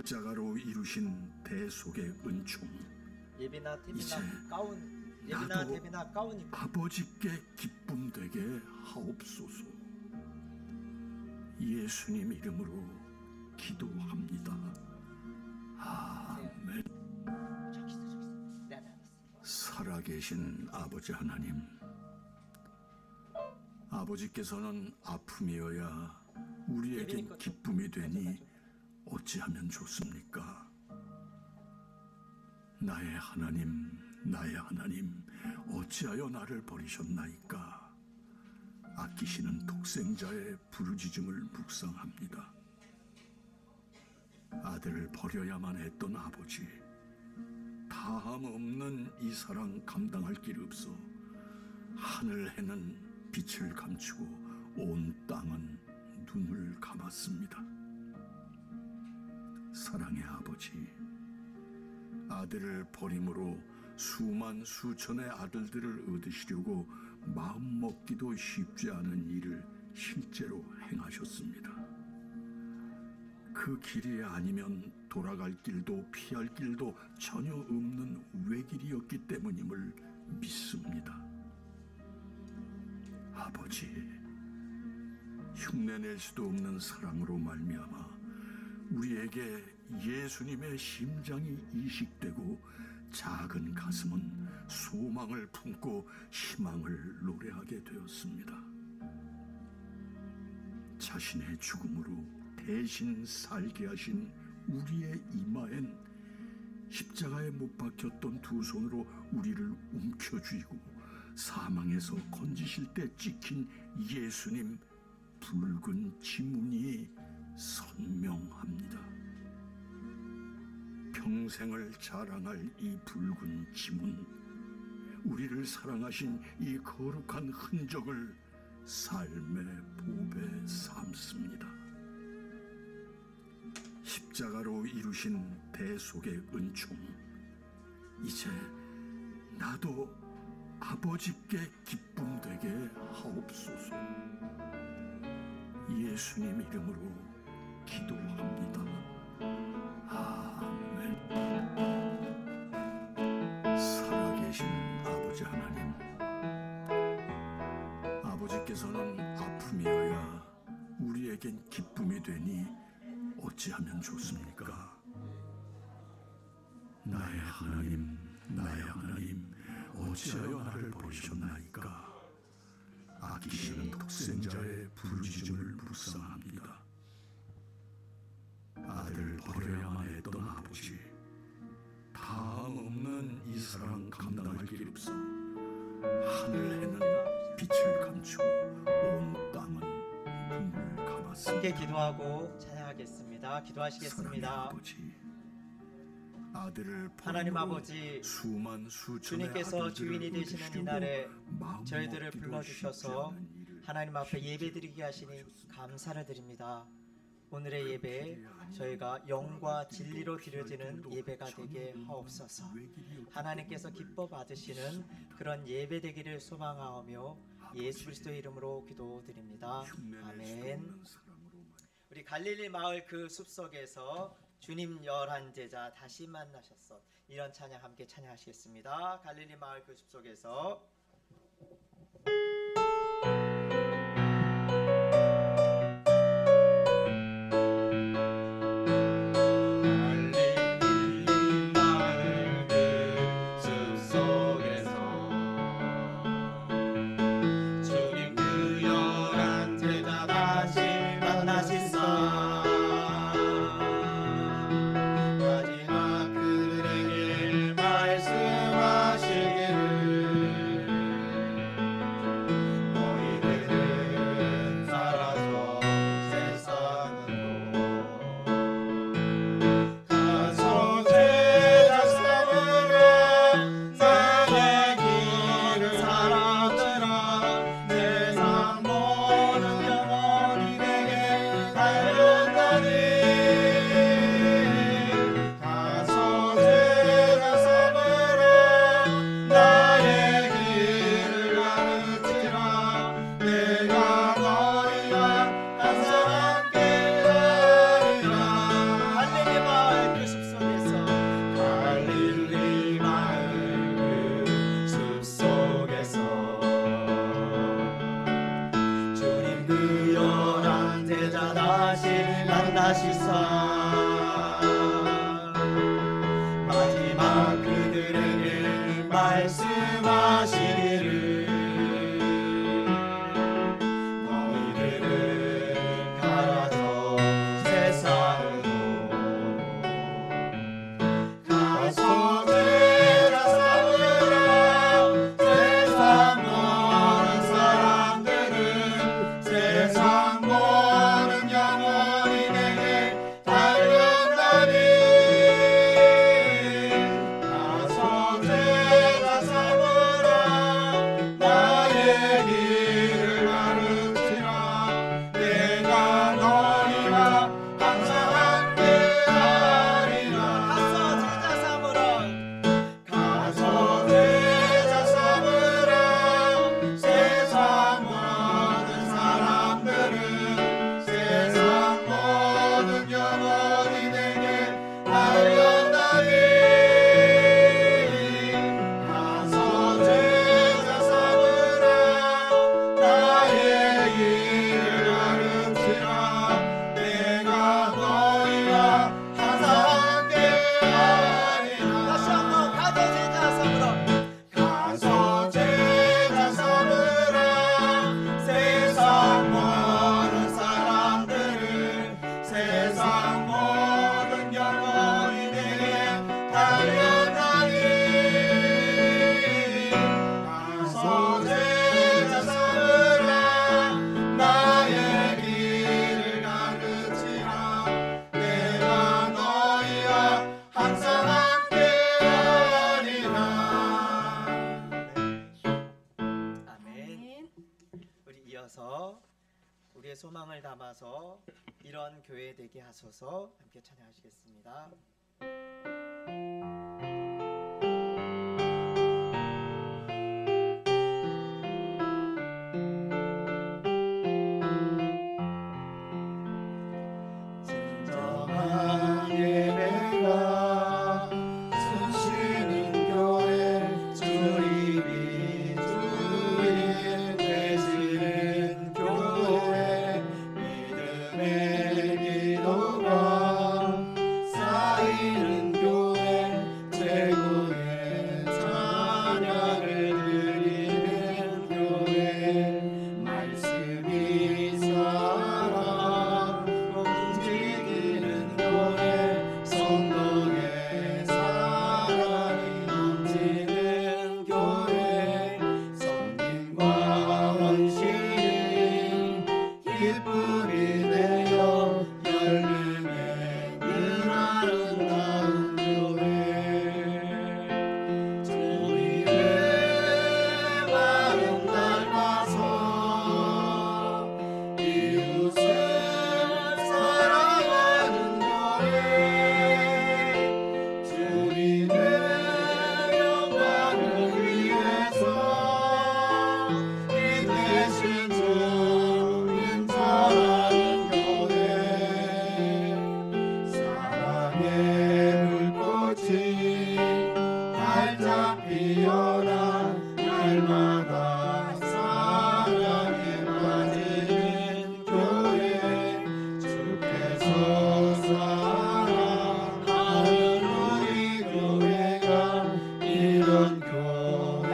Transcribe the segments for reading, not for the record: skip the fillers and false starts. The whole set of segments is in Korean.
십자가로 이루신 대속의 은총, 예비나 이제 태비나 가운 예비나 나도 태비나 가운 입고 아버지께 기쁨 되게 하옵소서. 예수님 이름으로 기도합니다. 아멘. 저기 있어. 네. 살아계신 아버지 하나님, 아버지께서는 아픔이어야 우리에겐 기쁨이 되니 어찌하면 좋습니까? 나의 하나님, 나의 하나님, 어찌하여 나를 버리셨나이까? 아끼시는 독생자의 부르짖음을 묵상합니다. 아들을 버려야만 했던 아버지, 다함 없는 이 사랑 감당할 길 없어 하늘 해는 빛을 감추고 온 땅은 눈을 감았습니다. 사랑의 아버지, 아들을 버림으로 수만 수천의 아들들을 얻으시려고 마음먹기도 쉽지 않은 일을 실제로 행하셨습니다. 그 길이 아니면 돌아갈 길도 피할 길도 전혀 없는 외길이었기 때문임을 믿습니다. 아버지, 흉내낼 수도 없는 사랑으로 말미암아 우리에게 예수님의 심장이 이식되고 작은 가슴은 소망을 품고 희망을 노래하게 되었습니다. 자신의 죽음으로 대신 살게 하신 우리의 이마엔 십자가에 못 박혔던 두 손으로 우리를 움켜쥐고 사망에서 건지실 때 찍힌 예수님 붉은 지문이 선명합니다. 평생을 자랑할 이 붉은 지문, 우리를 사랑하신 이 거룩한 흔적을 삶의 보배 삼습니다. 십자가로 이루신 대속의 은총, 이제 나도 아버지께 기쁨 되게 하옵소서. 예수님 이름으로 기도합니다. 아멘. 살아계신 아버지 하나님, 아버지께서는 아픔이어야 우리에겐 기쁨이 되니 어찌하면 좋습니까? 나의 하나님, 나의 하나님, 어찌하여 나를 버리셨나이까? 아끼시는 독생자의 부르짖음을 묵상합니다. 아들 버려야만 했던 아버지, 다함 없는 이 사랑 감당할 길 없어 하늘 해는 빛을 감추고 온 땅은 눈물 감았습니다. 함께 기도하고 찬양하겠습니다. 기도하시겠습니다. 아버지, 아들을 하나님 아버지, 수만 수천의 주님께서 주인이 되시는 얻으시려고 이날에 마음 저희들을 먹기도 불러주셔서 쉽지 않은 일을 하나님 앞에 쉽지 예배드리게 하시니 하셨습니다. 감사를 드립니다. 오늘의 예배 저희가 영과 진리로 드려지는 예배가 되게 하옵소서. 하나님께서 기뻐 받으시는 그런 예배 되기를 소망하며 예수 그리스도의 이름으로 기도드립니다. 아멘. 우리 갈릴리 마을 그 숲속에서 주님 11제자 다시 만나셨어. 이런 찬양 함께 찬양하시겠습니다. 갈릴리 마을 그 숲속에서 소망을 담아서 이런 교회 되게 하소서. 함께 찬양하시겠습니다. 진정한 예배가 숨쉬는 교회, 주님이 주인 되시는 교회, 믿음의 기도가 쌓이는 교회, 최고의 찬양을 드리는 교회, 말씀이 살아 움직이는 교회, 성도의 사랑이 넘치는 교회, 섬김과 헌신이 기쁨이 되어 열매 맺는 아름다운 교회, 주님의 마음 닮아서 이웃을 사랑하는 교회, 주님의 영광을 위해서 이 대신 주님 전하는 교회, 사랑의 불꽃이 활짝 피어나 날마다 사랑에 빠지는 교회, 주께서 사랑하는 우리 교회가 이런 교회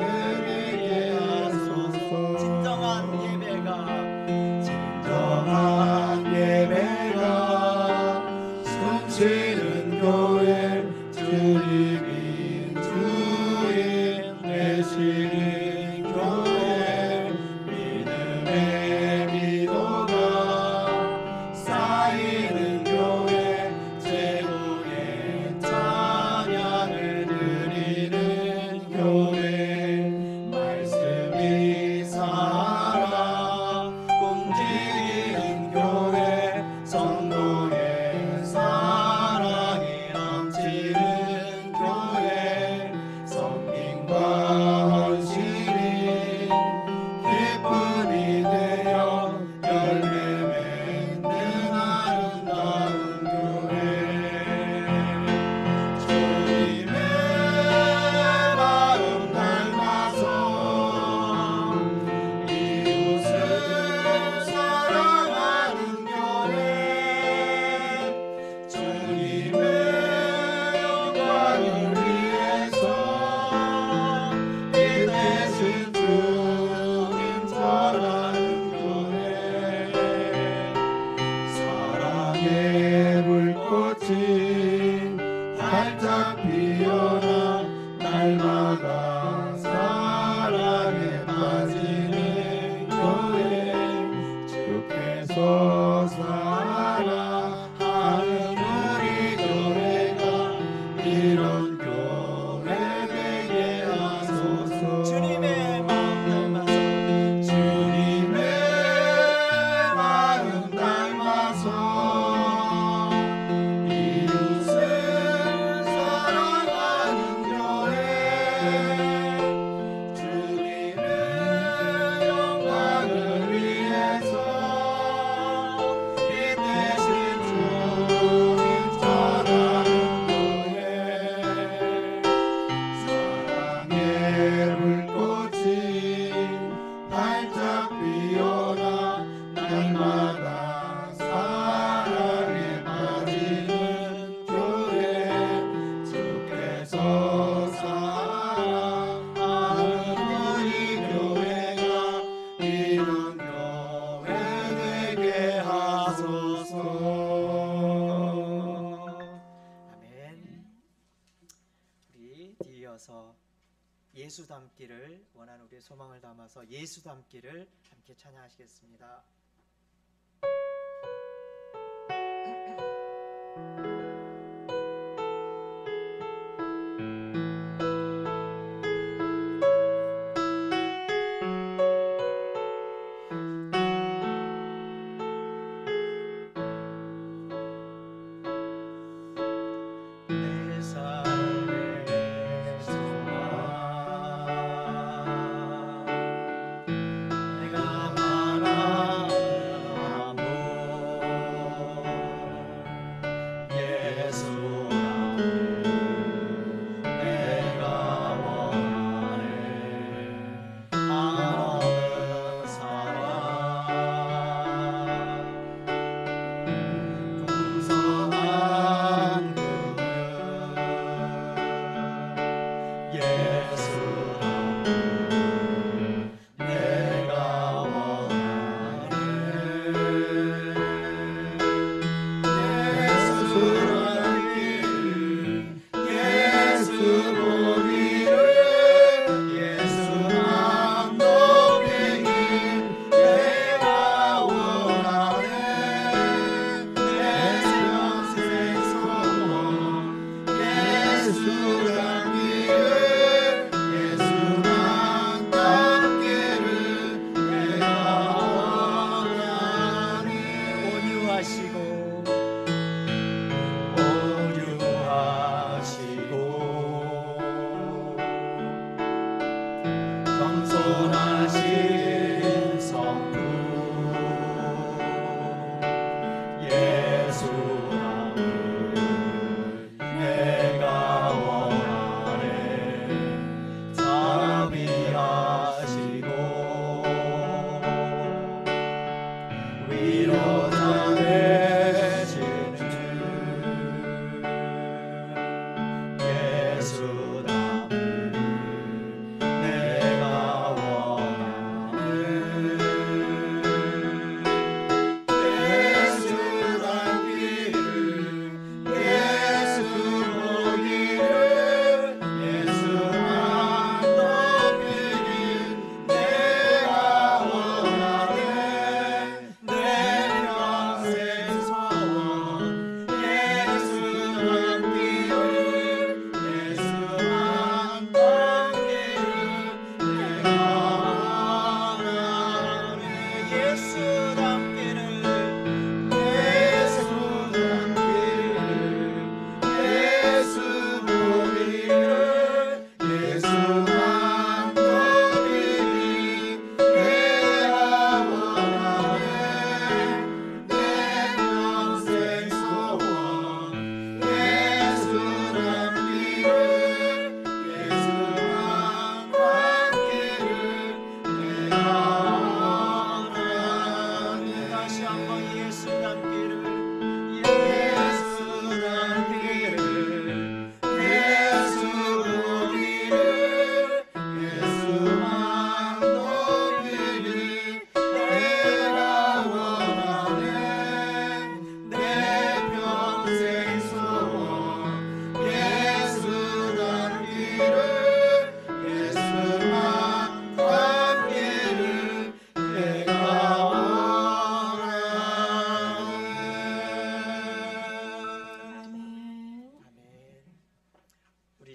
되게 하소서. 진정한 예배가 진정한 예배가 숨쉬는 교회, 주님이 주인 되시는 교회, 믿음의 기도가 쌓이는 교회, 최고의 찬양을 드리는 교회, 말씀이 살아 움직이는 교회, 성도의 사랑이 넘치는 교회, 섬김과 헌신이 기쁨이 되어 열매 맺는 아름다운 교회, 주님의 마음 닮아서 이웃을 사랑하는 교회, 주님의 영광을 위해서 이 대신 주님 전하는 교회, 사랑의 불꽃이 활짝 피어나 날마다 사랑에 빠지는 교회, 주께서 사랑하는 우리 교회가 이런 교회 되게 하소서. 주님의 마음 닮아서 주님의 마음 닮아서 이웃을 사랑하는 교회, 주님의 영광을 위해서 이 대신 주님 전하는 교회, 사랑의 불꽃이 활짝 피어나 날마다 사랑에 빠지는 교회, 주께서 사랑하는 우리 교회가 이런 교회 되게 하소서. 아멘. 우리 뒤이어서 예수 닮기를 원하는 우리의 소망을 담아서 예수 닮기를 함께 찬양하시겠습니다.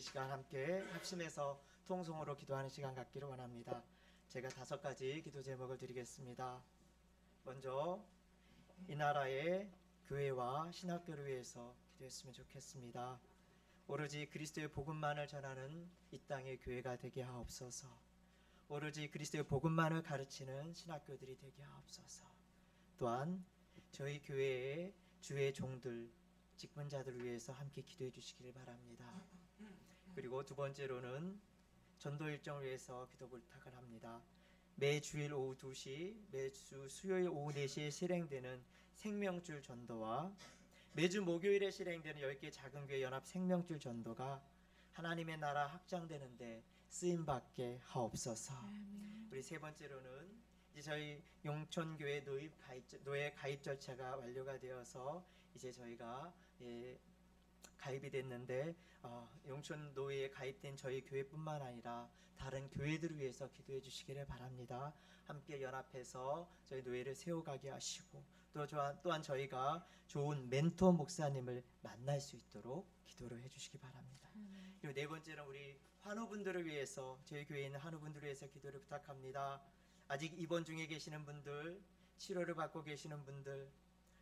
시간 함께 합심해서 통성으로 기도하는 시간 갖기를 원합니다. 제가 5가지 기도 제목을 드리겠습니다. 먼저 이 나라의 교회와 신학교를 위해서 기도했으면 좋겠습니다. 오로지 그리스도의 복음만을 전하는 이 땅의 교회가 되게 하옵소서. 오로지 그리스도의 복음만을 가르치는 신학교들이 되게 하옵소서. 또한 저희 교회의 주의 종들, 직분자들을 위해서 함께 기도해 주시기를 바랍니다. 그리고 두 번째로는 전도 일정을 위해서 기도 부탁을 합니다. 매주일 오후 2시, 매주 수요일 오후 4시에 실행되는 생명줄 전도와 매주 목요일에 실행되는 10개 작은 교회 연합 생명줄 전도가 하나님의 나라 확장되는데 쓰임받게 하옵소서. 우리 세 번째로는 이제 저희 용천교회 노예 가입 절차가 완료가 되어서 이제 저희가 가입이 됐는데 용천 노예에 가입된 저희 교회뿐만 아니라 다른 교회들을 위해서 기도해 주시기를 바랍니다. 함께 연합해서 저희 노예를 세워가게 하시고 또한 저희가 좋은 멘토 목사님을 만날 수 있도록 기도를 해주시기 바랍니다. 그리고 네 번째는 우리 환우분들을 위해서, 저희 교회에 있는 환우분들을 위해서 기도를 부탁합니다. 아직 입원 중에 계시는 분들, 치료를 받고 계시는 분들,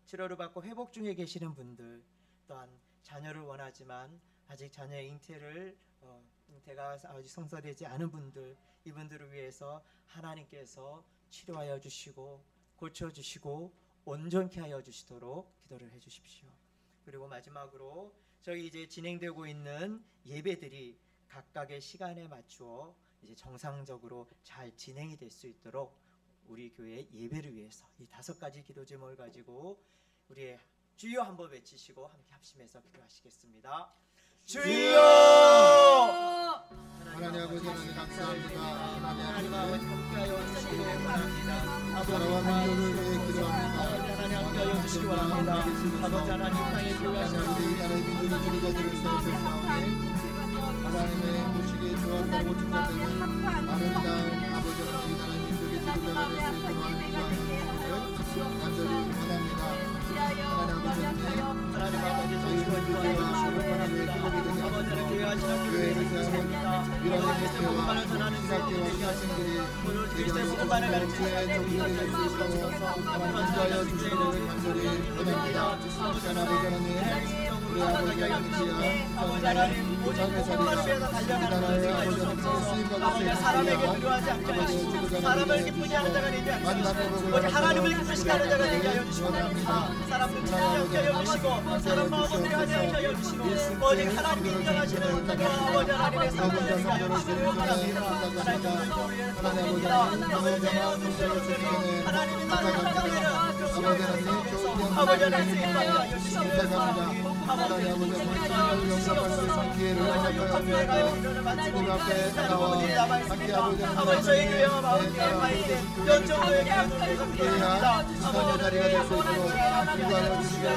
치료를 받고 회복 중에 계시는 분들, 또한 자녀를 원하지만 아직 자녀의 잉태가 아직 성사되지 않은 분들, 이분들을 위해서 하나님께서 치료하여 주시고 고쳐주시고 온전케 하여 주시도록 기도를 해주십시오. 그리고 마지막으로 저희 이제 진행되고 있는 예배들이 각각의 시간에 맞추어 이제 정상적으로 잘 진행이 될 수 있도록 우리 교회 예배를 위해서 이 5가지 기도 제목을 가지고 우리의 주여 한번 외치시고 함께 합심해서 기도하시겠습니다. 주여! 하나님 아버지 하나님 감사합니다. 하나님 아버지 함께하여 주시기를 원합니다. 나라와 민족을 위해 기도합니다. 하나님 함께하여 주시기 원합니다. 아버지 하나님 땅에 교회하시는 우리 나라의 민족의 주리자들을 세우셨사오니 하나님의 보시기에 좋았다고 칭찬되는 아름다운 아버지 하나님 나라의 민족의 주리자가 될 수 있도록 하는 것을 간절히 원합니다. 하나님 아버지 저희가 기도하여 주시기 원합니다. 아버지를 교회하시는 교회를 세우십니다. 그리스도의 복음만을 전하는 교회들이 하시는 그리스도의 복음만을 가르치는 종들이 될 수 있도록 하나님 주시기를 간절히 원합니다. 아버지 하나님 우리 아버지 하나님 아버지 하나님 오직 복음만을 위해서 달려가는 자가 되시옵소서. 아버지 사람에게 두려워하지 않게 하시고 사람을 기쁘게 하는 자가 되게 하시고 오직 하나님을 기쁘시게 하는 자가 되게 하여 주시고 사람을 기쁘게 하여 주시고 사람 마음을 하게 하여 주시고 오직 하나님을 인정하시는 자가 아버지 하나님의 삶을 되게 하여 주시기를 바랍니다. 하나님의 나라를 확장되는 아버지 하나님 쓰임받게 하여 주시기를 바랍니다. 하나님 아버지 하나님 영접할 수 있는 기회를 하나님 앞에 나와 함께 아버지 저희 교회와 마음교회 가입된 연정도의 교회를 기도합니다. 아버지 자리가 될 수 있도록 기도하여 주시기를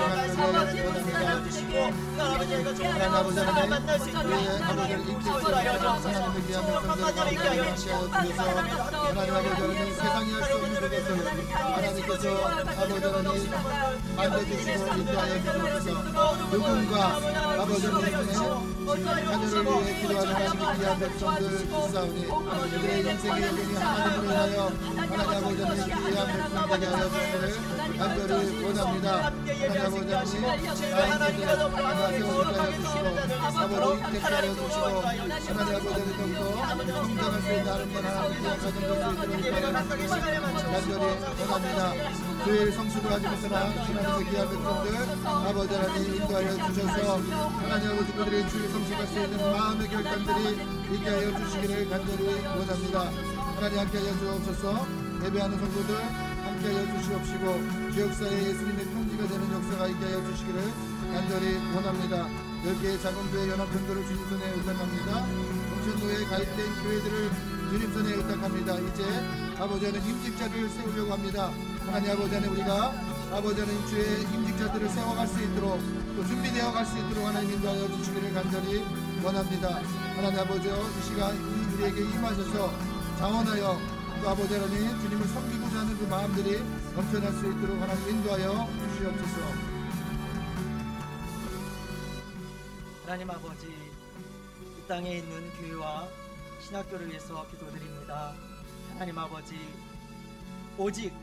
주시고 아버지가 좋은 하나님 만날 수 있도록 하나님 인기하여 주옵소서. 축복한 만나게 하여 주시고 하나님 아버지 세상이 할 수 없는 것을 하나님께서 아버지 하나님 만져주시고 인도하여 주옵소서. 누군가 아버지 하나님의 자녀를 위해 기도하는 하나님의 귀한 백성들 있사오니 그들의 인생의 여정이 하나님을 위하여 하나님 아버지 하나님 귀한 백성 되게 하여 주시기를 간절히 원합니다. 하나님 아버지 하나님 하나님 거룩하게 주시고 아버지 인택 하여 주시고 하나님 아버지 더욱더 성장할 수 있는 아름다운 하나님의 가정 될수 있도록 간절히 원합니다. 주일 성수를 가지면서나 하나님의 귀한 백성들 아버지 하나님 인도하여 주셔서 하나님 아버지 그들의 주일 성수할 수 있는 마음의 결단들이 있게 하여 주시기를 간절히 원합니다. 하나님 함께 하여 주옵소서. 예배하는 성도들 함께 하여 주시옵시고 지역사회에 예수님의 편지가 되는 역사가 있게 하여 주시기를 간절히 원합니다. 10개의 작은 교회 연합편들을 주님 손에 의탁합니다. 공천노에 가입된 교회들을 주님 손에 의탁합니다. 이제 아버지 하나님 임직자들을 세우려고 합니다. 하나님 아버지 하나님 우리가 아버지 하나님 주의 임직자들을 세워갈 수 있도록 또 준비되어 갈 수 있도록 하나님 인도하여 주시기를 간절히 원합니다. 하나님 아버지 이 시간 우리에게 임하셔서 자원하여 또 아버지 하나님 주님을 섬기고자 하는 그 마음들이 넘쳐날 수 있도록 하나님 인도하여 주시옵소서. 하나님 아버지 이 땅에 있는 교회와 신학교를 위해서 기도드립니다. 하나님 아버지, 오직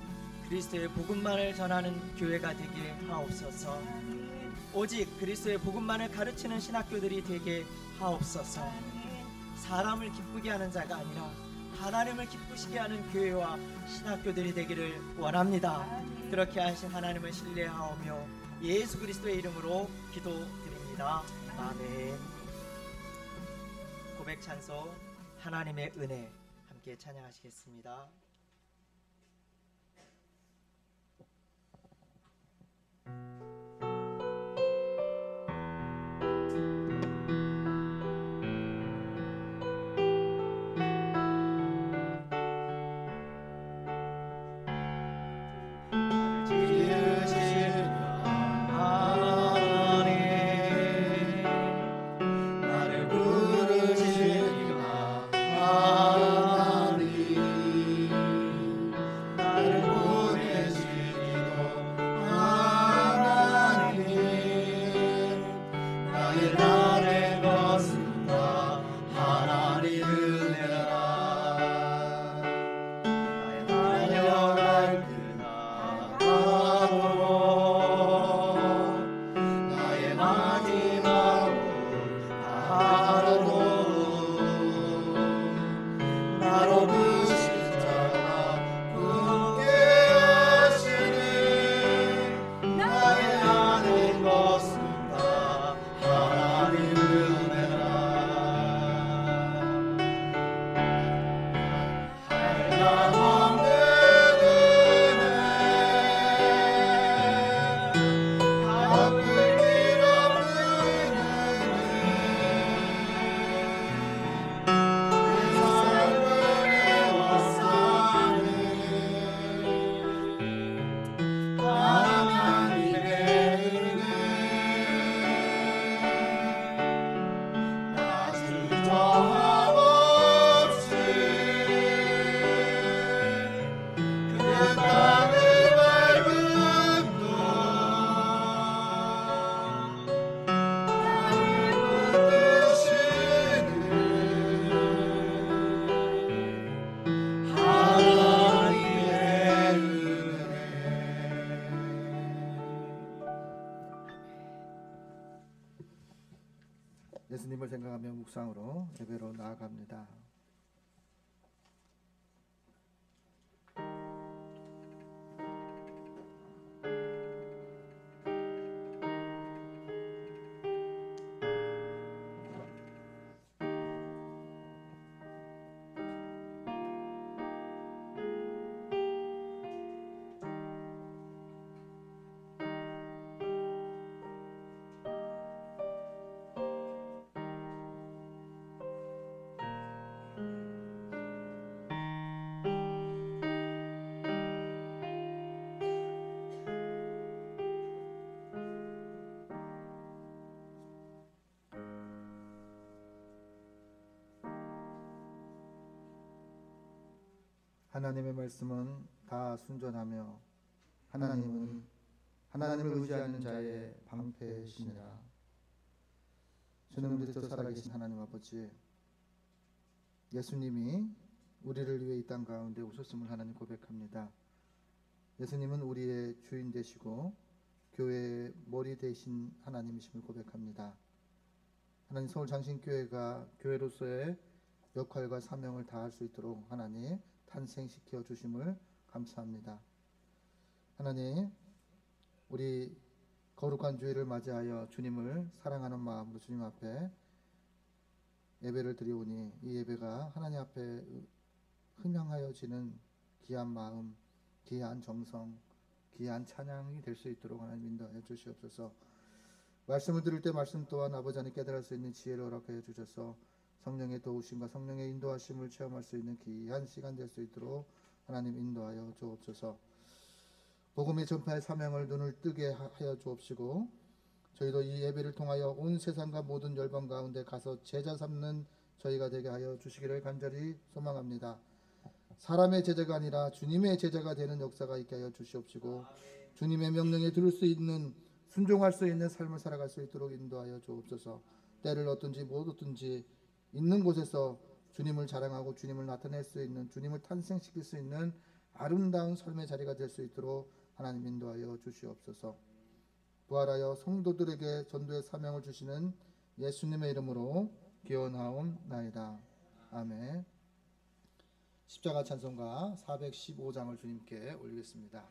그리스도의 복음만을 전하는 교회가 되게 하옵소서. 오직 그리스도의 복음만을 가르치는 신학교들이 되게 하옵소서. 사람을 기쁘게 하는 자가 아니라 하나님을 기쁘시게 하는 교회와 신학교들이 되기를 원합니다. 그렇게 하신 하나님을 신뢰하오며 예수 그리스도의 이름으로 기도드립니다. 아멘. 고백 찬송 하나님의 은혜 함께 찬양하시겠습니다. 예수님을 생각하며 묵상으로 예배로 나아갑니다. 하나님의 말씀은 다 순전하며 하나님은 하나님을 의지하는 자의 방패시니라. 주는 우리 또 살아계신 하나님 아버지, 예수님이 우리를 위해 이 땅 가운데 오셨음을 하나님 고백합니다. 예수님은 우리의 주인 되시고 교회의 머리 되신 하나님이심을 고백합니다. 하나님, 서울장신교회가 교회로서의 역할과 사명을 다할 수 있도록 하나님 탄생시켜 주심을 감사합니다. 하나님, 우리 거룩한 주일을 맞이하여 주님을 사랑하는 마음으로 주님 앞에 예배를 드리오니 이 예배가 하나님 앞에 흥향하여지는 귀한 마음, 귀한 정성, 귀한 찬양이 될 수 있도록 하나님 인도하여 주시옵소서. 말씀을 들을 때 말씀 또한 아버지 안에 깨달을 수 있는 지혜를 허락하여 주셔서 성령의 도우심과 성령의 인도하심을 체험할 수 있는 귀한 시간 될 수 있도록 하나님 인도하여 주옵소서. 복음의 전파의 사명을 눈을 뜨게 하여 주옵시고 저희도 이 예배를 통하여 온 세상과 모든 열방 가운데 가서 제자 삼는 저희가 되게 하여 주시기를 간절히 소망합니다. 사람의 제자가 아니라 주님의 제자가 되는 역사가 있게 하여 주시옵시고 주님의 명령에 들을 수 있는, 순종할 수 있는 삶을 살아갈 수 있도록 인도하여 주옵소서. 때를 얻든지 못 얻든지 있는 곳에서 주님을 자랑하고 주님을 나타낼 수 있는, 주님을 탄생시킬 수 있는 아름다운 삶의 자리가 될 수 있도록 하나님 인도하여 주시옵소서. 부활하여 성도들에게 전도의 사명을 주시는 예수님의 이름으로 기원하옵나이다. 아멘. 십자가 찬송가 415장을 주님께 올리겠습니다.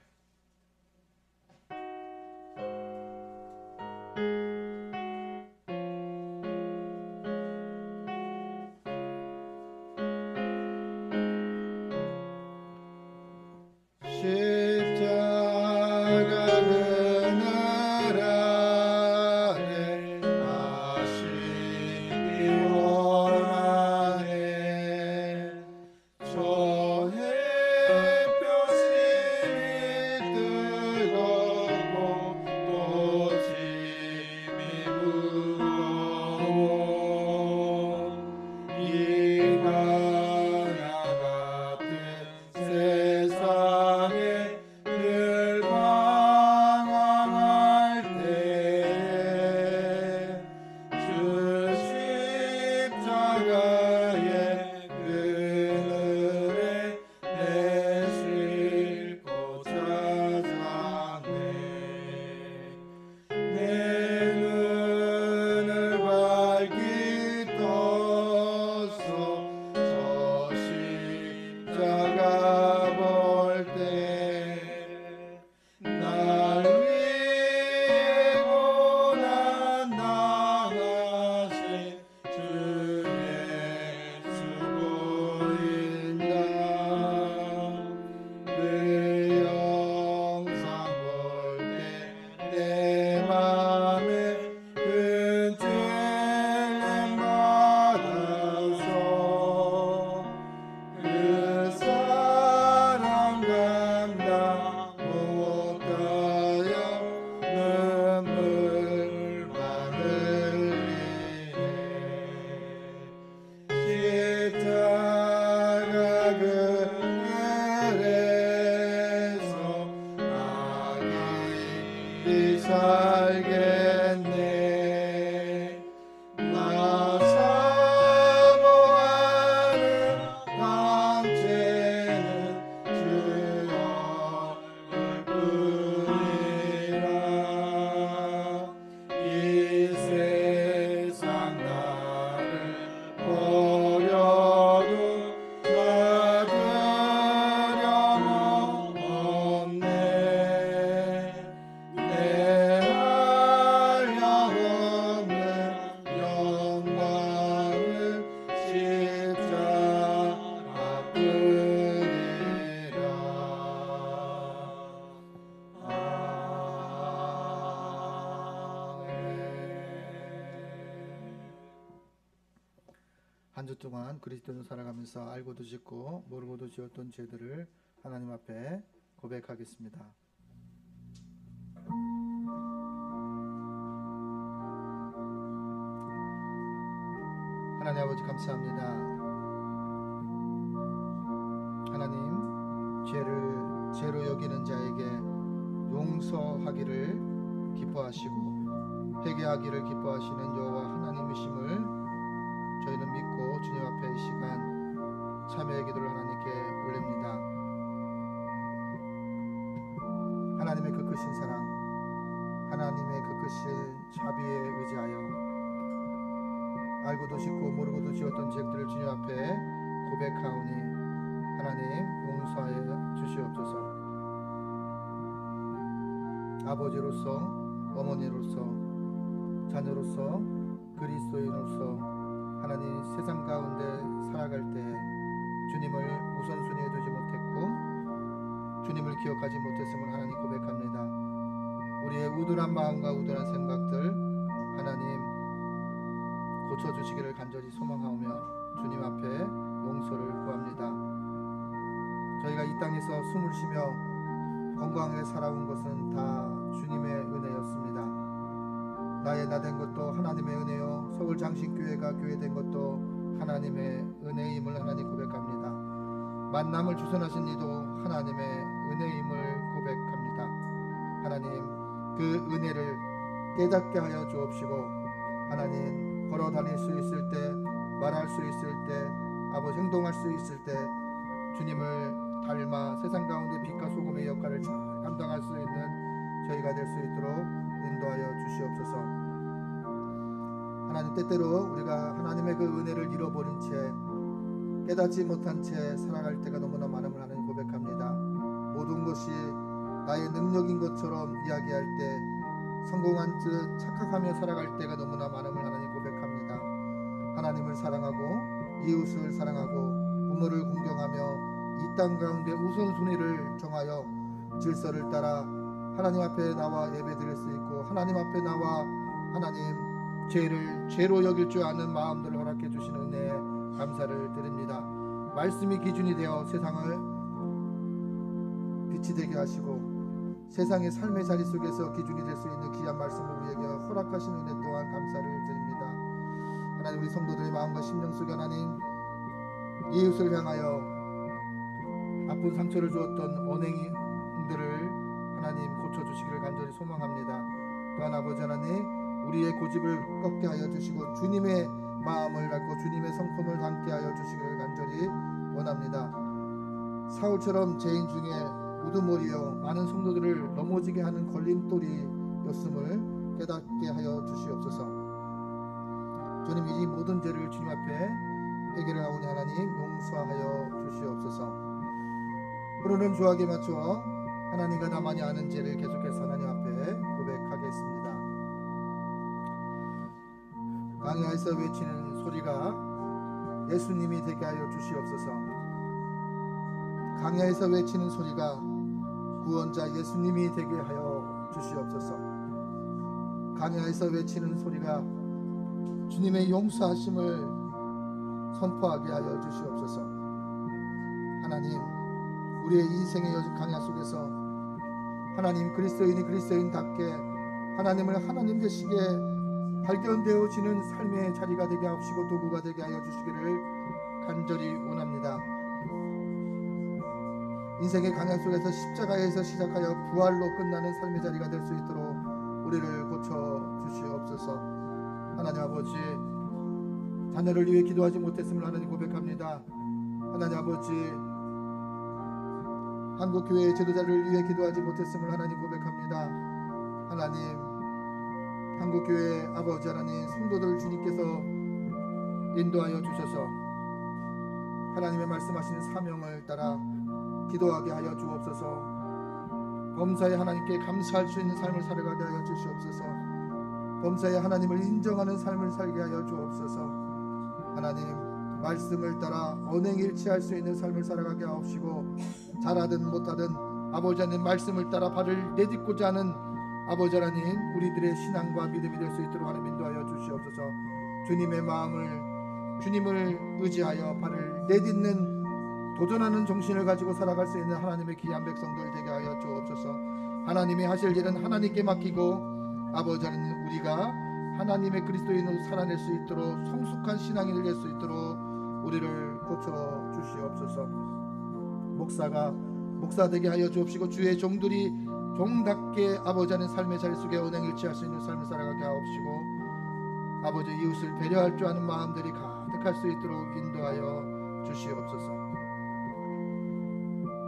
한 주 동안 그리스도인으로 살아가면서 알고도 짓고 모르고도 지었던 죄들을 하나님 앞에 고백하겠습니다. 하나님 아버지 감사합니다. 하나님, 죄로 여기는 자에게 용서하기를 기뻐하시고 회개하기를 기뻐하시는 여호와 하나님이심을 저희는 믿고 주님 앞에 이 시간 참여의 기도를 하나님께 올립니다. 하나님의 그 크신 사랑, 하나님의 그 크신 자비에 의지하여 알고도 짓고 모르고도 지었던 죄들을 주님 앞에 고백하오니 하나님 용서하여 주시옵소서. 아버지로서, 어머니로서, 자녀로서, 그리스도인으로서 하나님 세상 가운데 살아갈 때 주님을 우선순위에 두지 못했고 주님을 기억하지 못했음을 하나님 고백합니다. 우리의 우둔한 마음과 우둔한 생각들 하나님 고쳐주시기를 간절히 소망하오며 주님 앞에 용서를 구합니다. 저희가 이 땅에서 숨을 쉬며 건강하게 살아온 것은 다 주님의 은혜였습니다. 나의 나된 것도 하나님의 은혜요, 서울 장신교회가 교회된 것도 하나님의 은혜임을 하나님 고백합니다. 만남을 주선하신 이도 하나님의 은혜임을 고백합니다. 하나님, 그 은혜를 깨닫게 하여 주옵시고 하나님, 걸어 다닐 수 있을 때 말할 수 있을 때, 아버지 행동할 수 있을 때 주님을 닮아 세상 가운데 빛과 소금의 역할을 잘 감당할 수 있는 저희가 될 수 있도록 인도하여 주시옵소서. 하나님, 때때로 우리가 하나님의 그 은혜를 잃어버린 채 깨닫지 못한 채 살아갈 때가 너무나 많음을 하나님 고백합니다. 모든 것이 나의 능력인 것처럼 이야기할 때 성공한 듯 착각하며 살아갈 때가 너무나 많음을 하나님 고백합니다. 하나님을 사랑하고 이웃을 사랑하고 부모를 공경하며 이 땅 가운데 우선순위를 정하여 질서를 따라 하나님 앞에 나와 예배드릴 수 있고 하나님 앞에 나와 하나님 죄를 죄로 여길 줄 아는 마음들을 허락해 주시는 은혜에 감사를 드립니다. 말씀이 기준이 되어 세상을 빛이 되게 하시고 세상의 삶의 자리 속에서 기준이 될 수 있는 귀한 말씀을 우리에게 허락하신 은혜 또한 감사를 드립니다. 하나님, 우리 성도들의 마음과 심령 속에 하나님 이웃을 향하여 아픈 상처를 주었던 언행들을 하나님 고쳐주시기를 간절히 소망합니다. 또한 아버지 하나님, 우리의 고집을 꺾게 하여 주시고 주님의 마음을 갖고 주님의 성품을 담게 하여 주시기를 간절히 원합니다. 사울처럼 죄인 중에 우두머리여 많은 성도들을 넘어지게 하는 걸림돌이였음을 깨닫게 하여 주시옵소서. 주님, 이 모든 죄를 주님 앞에 해결하오니 하나님 용서하여 주시옵소서. 흐르는 조각에 맞추어 하나님과 나만이 아는 죄를 계속해서 하나님 앞에 고백하겠습니다. 강야에서 외치는 소리가 예수님이 되게 하여 주시옵소서. 강야에서 외치는 소리가 구원자 예수님이 되게 하여 주시옵소서. 강야에서 외치는 소리가 주님의 용서하심을 선포하게 하여 주시옵소서. 하나님, 우리의 인생의 강야 속에서 하나님 그리스도인이 그리스도인답게 하나님을 하나님 되시게 발견되어지는 삶의 자리가 되게 하옵시고 도구가 되게 하여 주시기를 간절히 원합니다. 인생의 강야 속에서 십자가에서 시작하여 부활로 끝나는 삶의 자리가 될 수 있도록 우리를 고쳐 주시옵소서. 하나님 아버지, 자녀를 위해 기도하지 못했음을 하나님 고백합니다. 하나님 아버지, 한국교회의 제도자를 위해 기도하지 못했음을 하나님 고백합니다. 하나님, 한국교회 아버지 하나님, 성도들 주님께서 인도하여 주셔서 하나님의 말씀하시는 사명을 따라 기도하게 하여 주옵소서. 범사에 하나님께 감사할 수 있는 삶을 살아가게 하여 주시옵소서. 범사에 하나님을 인정하는 삶을 살게 하여 주옵소서. 하나님, 말씀을 따라 언행일치할 수 있는 삶을 살아가게 하옵시고 잘하든 못하든 아버지 하나님 말씀을 따라 발을 내딛고자 하는 아버지 하나님 우리들의 신앙과 믿음이 될 수 있도록 하나님 인도하여 주시옵소서. 주님의 마음을 주님을 의지하여 발을 내딛는 도전하는 정신을 가지고 살아갈 수 있는 하나님의 귀한 백성들 되게 하여 주옵소서. 하나님이 하실 일은 하나님께 맡기고 아버지 하나님 우리가 하나님의 그리스도인으로 살아낼 수 있도록 성숙한 신앙인을 될 수 있도록 우리를 고쳐 주시옵소서. 목사가 목사 되게 하여 주옵시고 주의 종들이 종답게 아버지 하나님 삶의 자리 속에 언행일치할 수 있는 삶을 살아가게 하옵시고 아버지 이웃을 배려할 줄 아는 마음들이 가득할 수 있도록 인도하여 주시옵소서.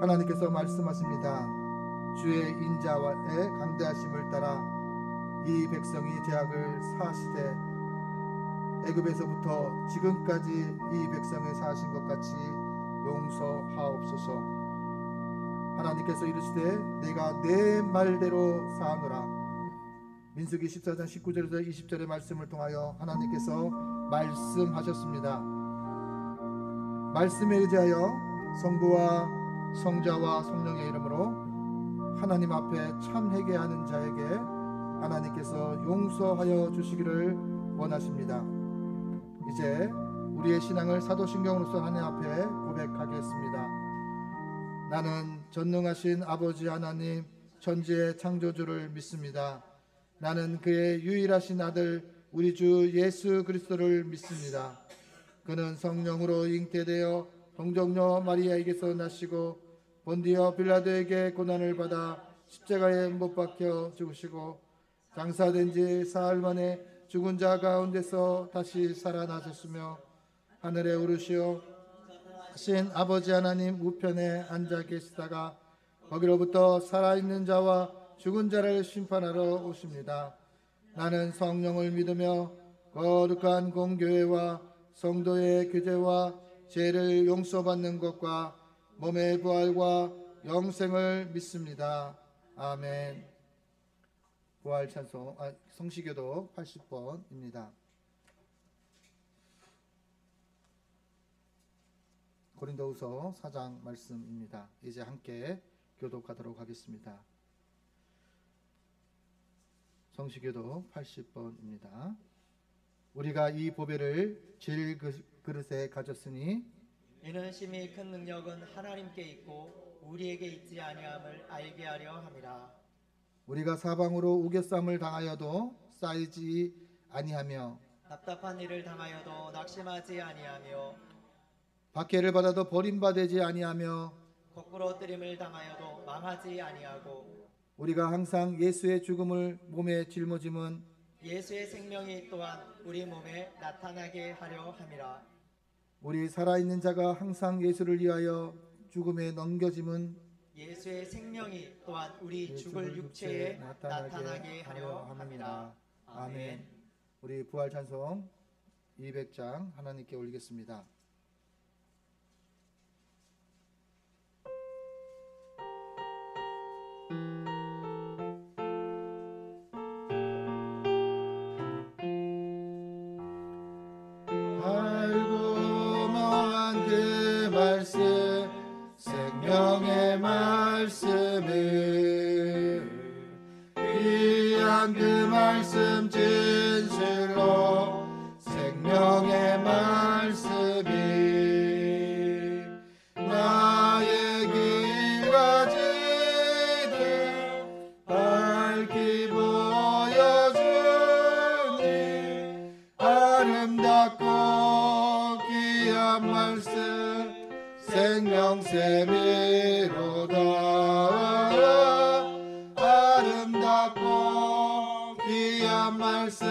하나님께서 말씀하십니다. 주의 인자와의 강대하심을 따라 이 백성이 죄악을 사하시되 애굽에서부터 지금까지 이 백성을 사하신 것 같이 용서하옵소서. 하나님께서 이르시되 내가 내 말대로 사하노라. 민수기 14장 19절에서 20절의 말씀을 통하여 하나님께서 말씀하셨습니다. 말씀에 의지하여 성부와 성자와 성령의 이름으로 하나님 앞에 참 회개하는 자에게 하나님께서 용서하여 주시기를 원하십니다. 이제 우리의 신앙을 사도신경으로서 하나님 앞에 고백하겠습니다. 나는 전능하신 아버지 하나님 천지의 창조주를 믿습니다. 나는 그의 유일하신 아들 우리 주 예수 그리스도를 믿습니다. 그는 성령으로 잉태되어 동정녀 마리아에게서 나시고 본디오 빌라도에게 고난을 받아 십자가에 못 박혀 죽으시고 장사된 지 사흘 만에 죽은 자 가운데서 다시 살아나셨으며 하늘에 오르시오 하신 아버지 하나님 우편에 앉아 계시다가 거기로부터 살아있는 자와 죽은 자를 심판하러 오십니다. 나는 성령을 믿으며 거룩한 공교회와 성도의 교제와 죄를 용서받는 것과 몸의 부활과 영생을 믿습니다. 아멘. 부활 찬송 성시교독 80번입니다. 고린도후서 4장 말씀입니다. 이제 함께 교독하도록 하겠습니다. 성시교독 80번입니다. 우리가 이 보배를 질 그릇에 가졌으니 이는 심히 큰 능력은 하나님께 있고 우리에게 있지 아니함을 알게 하려 함이라. 우리가 사방으로 우겨쌈을 당하여도 쌓이지 아니하며 답답한 일을 당하여도 낙심하지 아니하며 박해를 받아도 버림받지 아니하며 거꾸로 뜨림을 당하여도 망하지 아니하고 우리가 항상 예수의 죽음을 몸에 짊어짐은 예수의 생명이 또한 우리 몸에 나타나게 하려 함이라. 우리 살아있는 자가 항상 예수를 위하여 죽음에 넘겨짐은 예수의 생명이 또한 우리 죽을 육체에 나타나게 하려 함이라. 아멘. 우리 부활 찬송 200장 하나님께 올리겠습니다. 생명의 말씀을 귀한 그 말씀 진실로 생명의 말씀이 나의 길 가지듯 밝히 보여주니 아름답고 귀한 말씀 생명샘이로다. 아름답고 귀한 말씀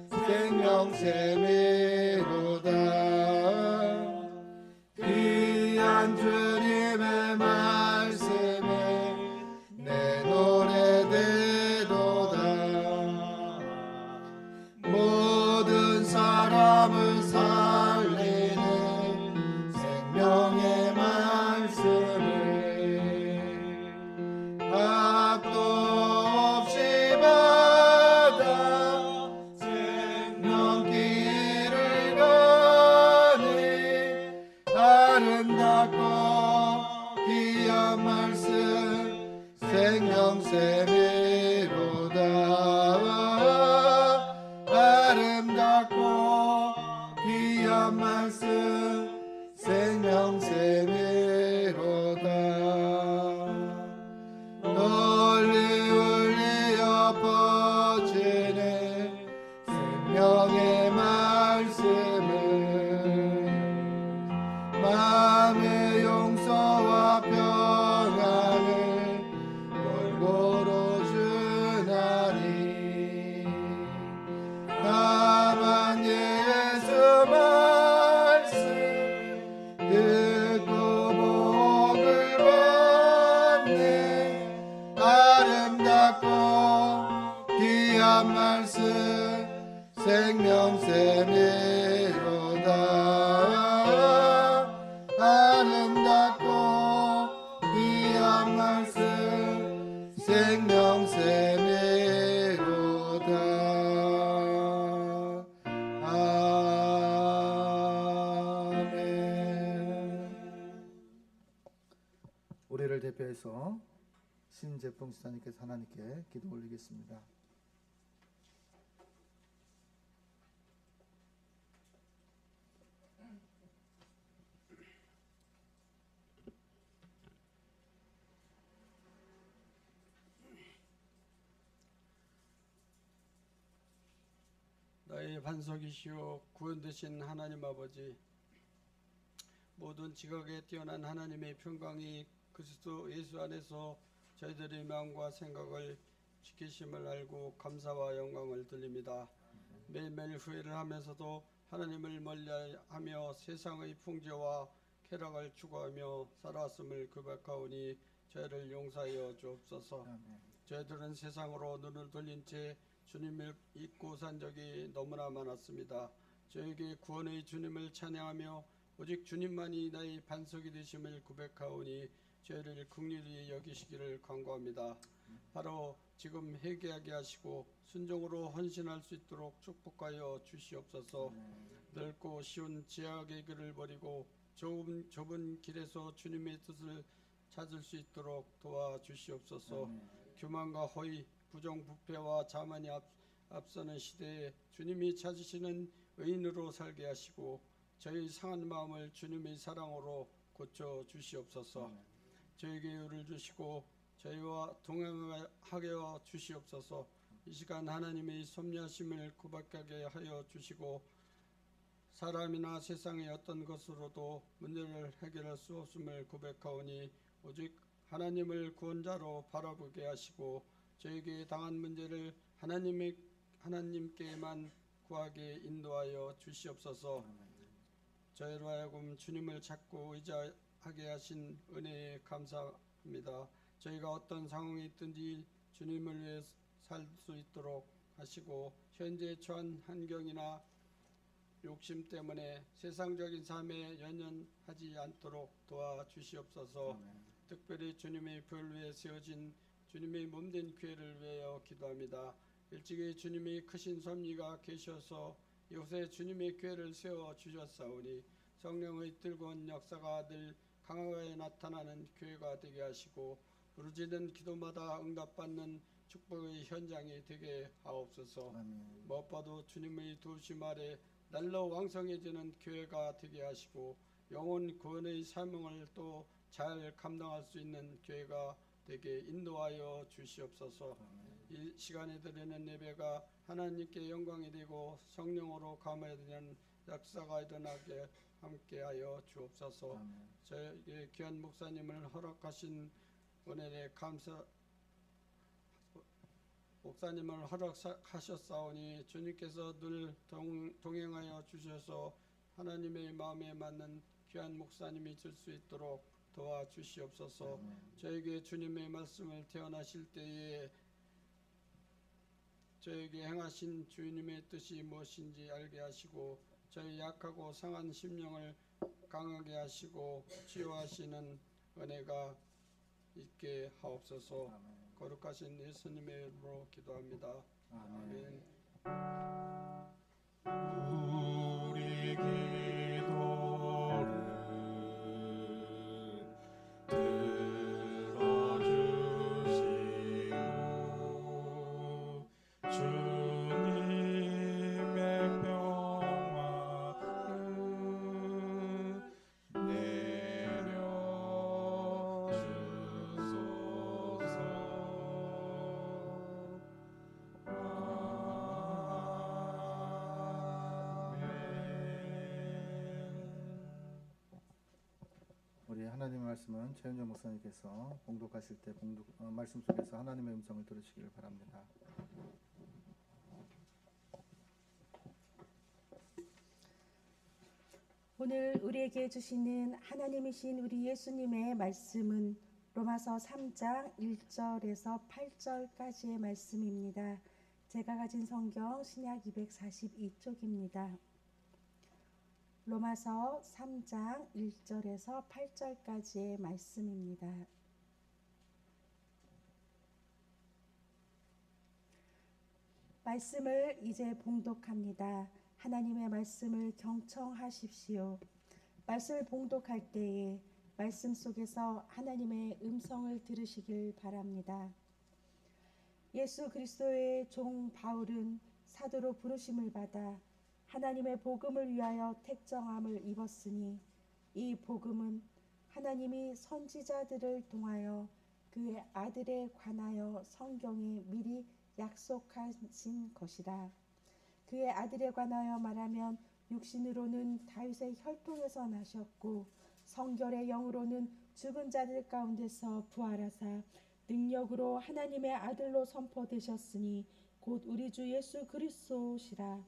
생명샘이로다. 귀한 주님의 말씀에 내 노래 되도다. 모든 사람을 살리는 생명의 말씀을 합도 없이 받아 생명길을 가니 아름답고 귀한 말씀 생명샘이로다. 아름답고 귀한 말씀 생명샘이로다. 널리 울리어 퍼지는 생명의 말씀을 마음의 용서와 평안을 골고루 주나니 다만 예수 말씀 듣고 복을 받네. 아름답고 귀한 말씀 생명샘이로다. 아름답고 귀한 말씀 생명샘이로다. 우리를 대표해서 신재풍 지사님께서 하나님께 기도 올리겠습니다. 나의 반석이시오 구원되신 하나님 아버지, 모든 지각에 뛰어난 하나님의 평강이 그리스도 예수 안에서 저희들의 마음과 생각을 지키심을 알고 감사와 영광을 돌립니다. 매일매일 후회를 하면서도 하나님을 멀리하며 세상의 풍조와 쾌락을 추구하며 살아왔음을 고백하오니 저희를 용서하여 주옵소서. 저희들은 세상으로 눈을 돌린 채 주님을 잊고 산 적이 너무나 많았습니다. 저에게 구원의 주님을 찬양하며 오직 주님만이 나의 반석이 되심을 고백하오니 저희를 긍휼히 여기시기를 간구합니다. 바로 지금 회개하게 하시고 순종으로 헌신할 수 있도록 축복하여 주시옵소서. 넓고 쉬운 제약의 길을 버리고 좁은 길에서 주님의 뜻을 찾을 수 있도록 도와주시옵소서. 교만과 허위, 부정부패와 자만이 앞서는 시대에 주님이 찾으시는 의인으로 살게 하시고 저희 상한 마음을 주님의 사랑으로 고쳐 주시옵소서. 저에게 의를 주시고 저희와 동행하게 하여 주시옵소서. 이 시간 하나님의 섭리하심을 고백하게 하여 주시고 사람이나 세상의 어떤 것으로도 문제를 해결할 수 없음을 고백하오니 오직 하나님을 구원자로 바라보게 하시고 저에게 당한 문제를 하나님께만 구하게 인도하여 주시옵소서. 저희로 하여금 주님을 찾고 의지하게 하신 은혜에 감사합니다. 저희가 어떤 상황에 있든지 주님을 위해 살 수 있도록 하시고 현재 처한 환경이나 욕심 때문에 세상적인 삶에 연연하지 않도록 도와주시옵소서. 특별히 주님의 별 위에 세워진 주님의 몸된 교회를 위하여 기도합니다. 일찍이 주님의 크신 섭리가 계셔서 이곳에 주님의 교회를 세워 주셨사오니 성령의 뜨거운 역사가 늘 강하게 나타나는 교회가 되게 하시고 부르짖는 기도마다 응답받는 축복의 현장이 되게 하옵소서. 무엇보다도 주님의 도우심 아래 날로 왕성해지는 교회가 되게 하시고 영혼 구원의 사명을 또 잘 감당할 수 있는 교회가 되게 인도하여 주시옵소서. 이 시간에 드리는 예배가 하나님께 영광이 되고 성령으로 감화되는 역사가 일어나게 함께하여 주옵소서. 저에게 귀한 목사님을 허락하신 은혜에 감사. 목사님을 허락하셨사오니 주님께서 늘 동행하여 주셔서 하나님의 마음에 맞는 귀한 목사님이 될 수 있도록 도와주시옵소서. 저에게 주님의 말씀을 태어나실 때에 저에게 행하신 주님의 뜻이 무엇인지 알게 하시고 저희 약하고 상한 심령을 강하게 하시고 치유하시는 은혜가 있게 하옵소서. 거룩하신 예수님의 이름으로 기도합니다. 아멘. 우리 기도를 들어주시오. 주님의 평화를 내려주소서. 우리 하나님의 말씀은 최은정 목사님께서 봉독하실 때 말씀 속에서 하나님의 음성을 들으시기를 바랍니다. 오늘 우리에게 주시는 하나님이신 우리 예수님의 말씀은 로마서 3장 1절에서 8절까지의 말씀입니다. 제가 가진 성경 신약 242쪽입니다. 로마서 3장 1절에서 8절까지의 말씀입니다. 말씀을 이제 봉독합니다. 하나님의 말씀을 경청하십시오. 말씀을 봉독할 때에 말씀 속에서 하나님의 음성을 들으시길 바랍니다. 예수 그리스도의 종 바울은 사도로 부르심을 받아 하나님의 복음을 위하여 택정함을 입었으니 이 복음은 하나님이 선지자들을 통하여 그의 아들에 관하여 성경에 미리 약속하신 것이라. 그의 아들에 관하여 말하면 육신으로는 다윗의 혈통에서 나셨고 성결의 영으로는 죽은 자들 가운데서 부활하사 능력으로 하나님의 아들로 선포되셨으니 곧 우리 주 예수 그리스도시라.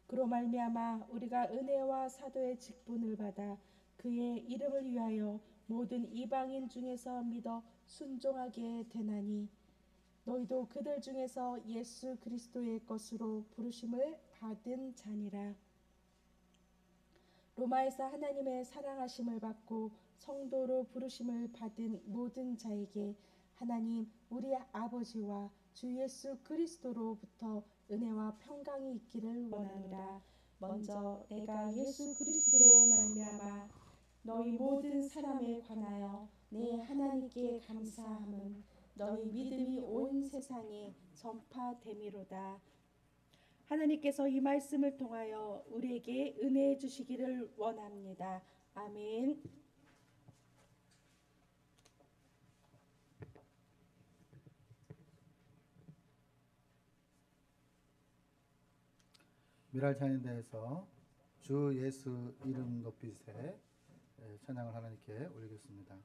그로 말미암아 우리가 은혜와 사도의 직분을 받아 그의 이름을 위하여 모든 이방인 중에서 믿어 순종하게 되나니 너희도 그들 중에서 예수 그리스도의 것으로 부르심을 받은 자니라. 로마에서 하나님의 사랑하심을 받고 성도로 부르심을 받은 모든 자에게 하나님 우리 아버지와 주 예수 그리스도로부터 은혜와 평강이 있기를 원하노라. 먼저 내가 예수 그리스도로 말미암아 너희 모든 사람에 관하여 내 하나님께 감사함은 너희 믿음이 온 세상에 전파됨이로다. 하나님께서 이 말씀을 통하여 우리에게 은혜 주시기를 원합니다. 아멘. 미랄 찬양대에서 주 예수 이름 높이세 찬양을 하나님께 올리겠습니다.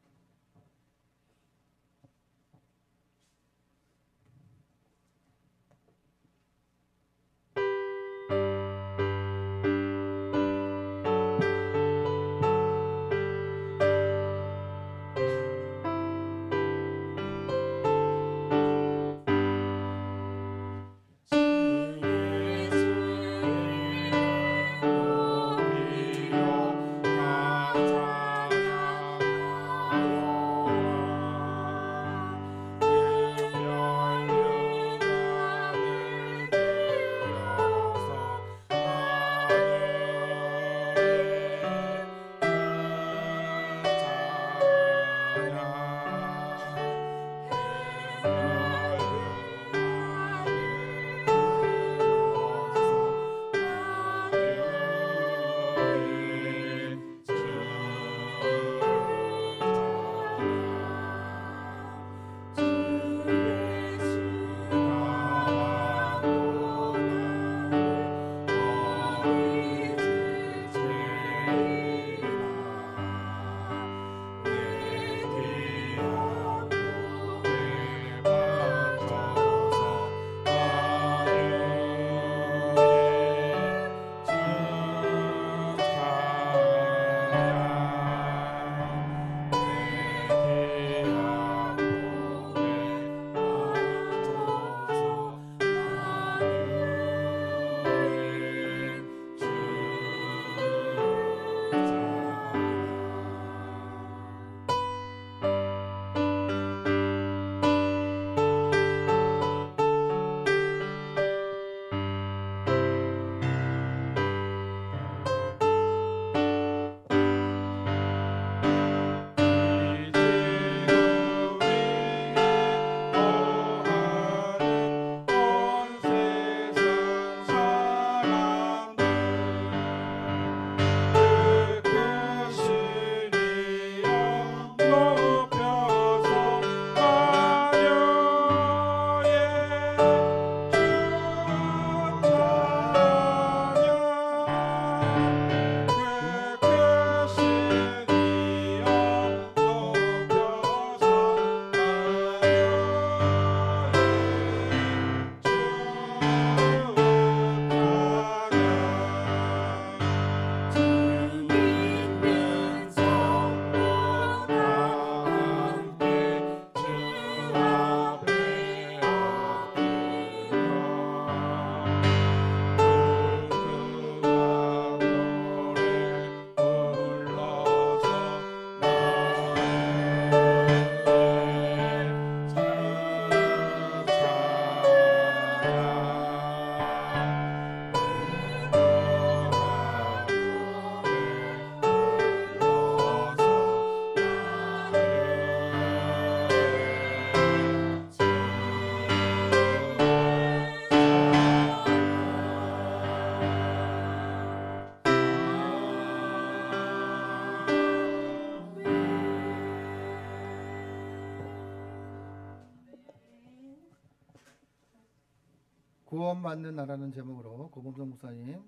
구원받는 나라는 제목으로 고범성 목사님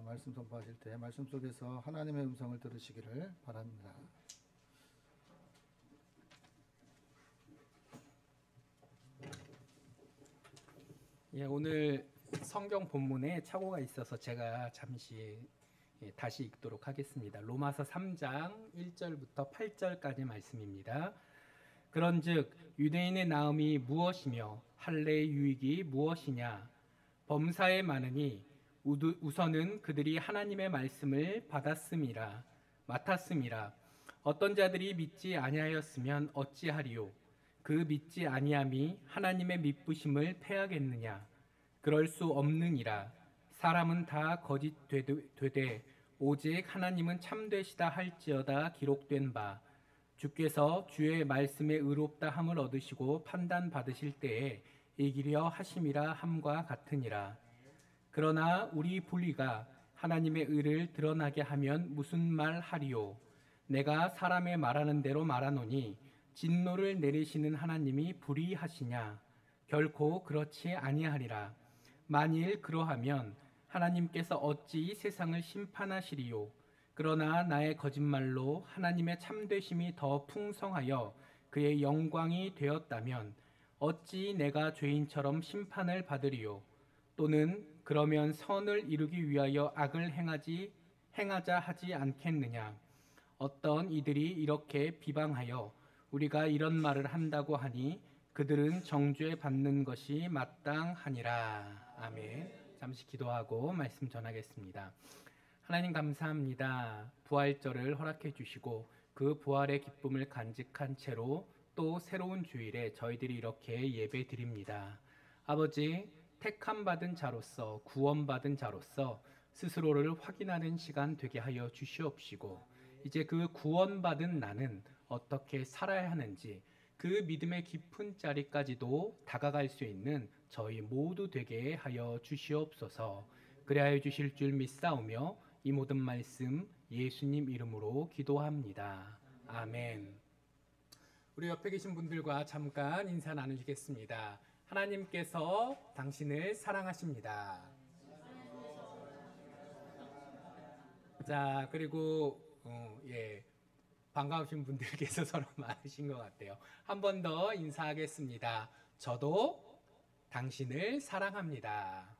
말씀 선포하실 때 말씀 속에서 하나님의 음성을 들으시기를 바랍니다. 예, 오늘 성경 본문에 착오가 있어서 제가 잠시 다시 읽도록 하겠습니다. 로마서 3장 1절부터 8절까지 말씀입니다. 그런즉 유대인의 나음이 무엇이며 할례의 유익이 무엇이냐? 범사에 많으니 우선은 그들이 하나님의 말씀을 맡았음이라. 어떤 자들이 믿지 아니하였으면 어찌하리요? 그 믿지 아니함이 하나님의 믿부심을 패하겠느냐? 그럴 수 없느니라. 사람은 다 거짓 되되 오직 하나님은 참되시다 할지어다 기록된 바, 주께서 주의 말씀에 의롭다 함을 얻으시고 판단 받으실 때에 이기려 하심이라 함과 같으니라. 그러나 우리 불의가 하나님의 의를 드러나게 하면 무슨 말 하리요? 내가 사람의 말하는 대로 말하노니 진노를 내리시는 하나님이 불의하시냐? 결코 그렇지 아니하리라. 만일 그러하면 하나님께서 어찌 세상을 심판하시리요? 그러나 나의 거짓말로 하나님의 참되심이 더 풍성하여 그의 영광이 되었다면 어찌 내가 죄인처럼 심판을 받으리요? 또는 그러면 선을 이루기 위하여 악을 행하자 하지 않겠느냐? 어떤 이들이 이렇게 비방하여 우리가 이런 말을 한다고 하니 그들은 정죄 받는 것이 마땅하니라. 아멘. 잠시 기도하고 말씀 전하겠습니다. 하나님 감사합니다. 부활절을 허락해 주시고 그 부활의 기쁨을 간직한 채로 또 새로운 주일에 저희들이 이렇게 예배 드립니다. 아버지, 택함 받은 자로서, 구원받은 자로서 스스로를 확인하는 시간 되게 하여 주시옵시고, 이제 그 구원받은 나는 어떻게 살아야 하는지 그 믿음의 깊은 자리까지도 다가갈 수 있는 저희 모두 되게 하여 주시옵소서. 그리하여 주실 줄 믿사오며 이 모든 말씀 예수님 이름으로 기도합니다. 아멘. 우리 옆에 계신 분들과 잠깐 인사 나누시겠습니다. 하나님께서 당신을 사랑하십니다. 자, 그리고 반가우신 분들께서 서로 많으신 것 같아요. 한 번 더 인사하겠습니다. 저도 당신을 사랑합니다.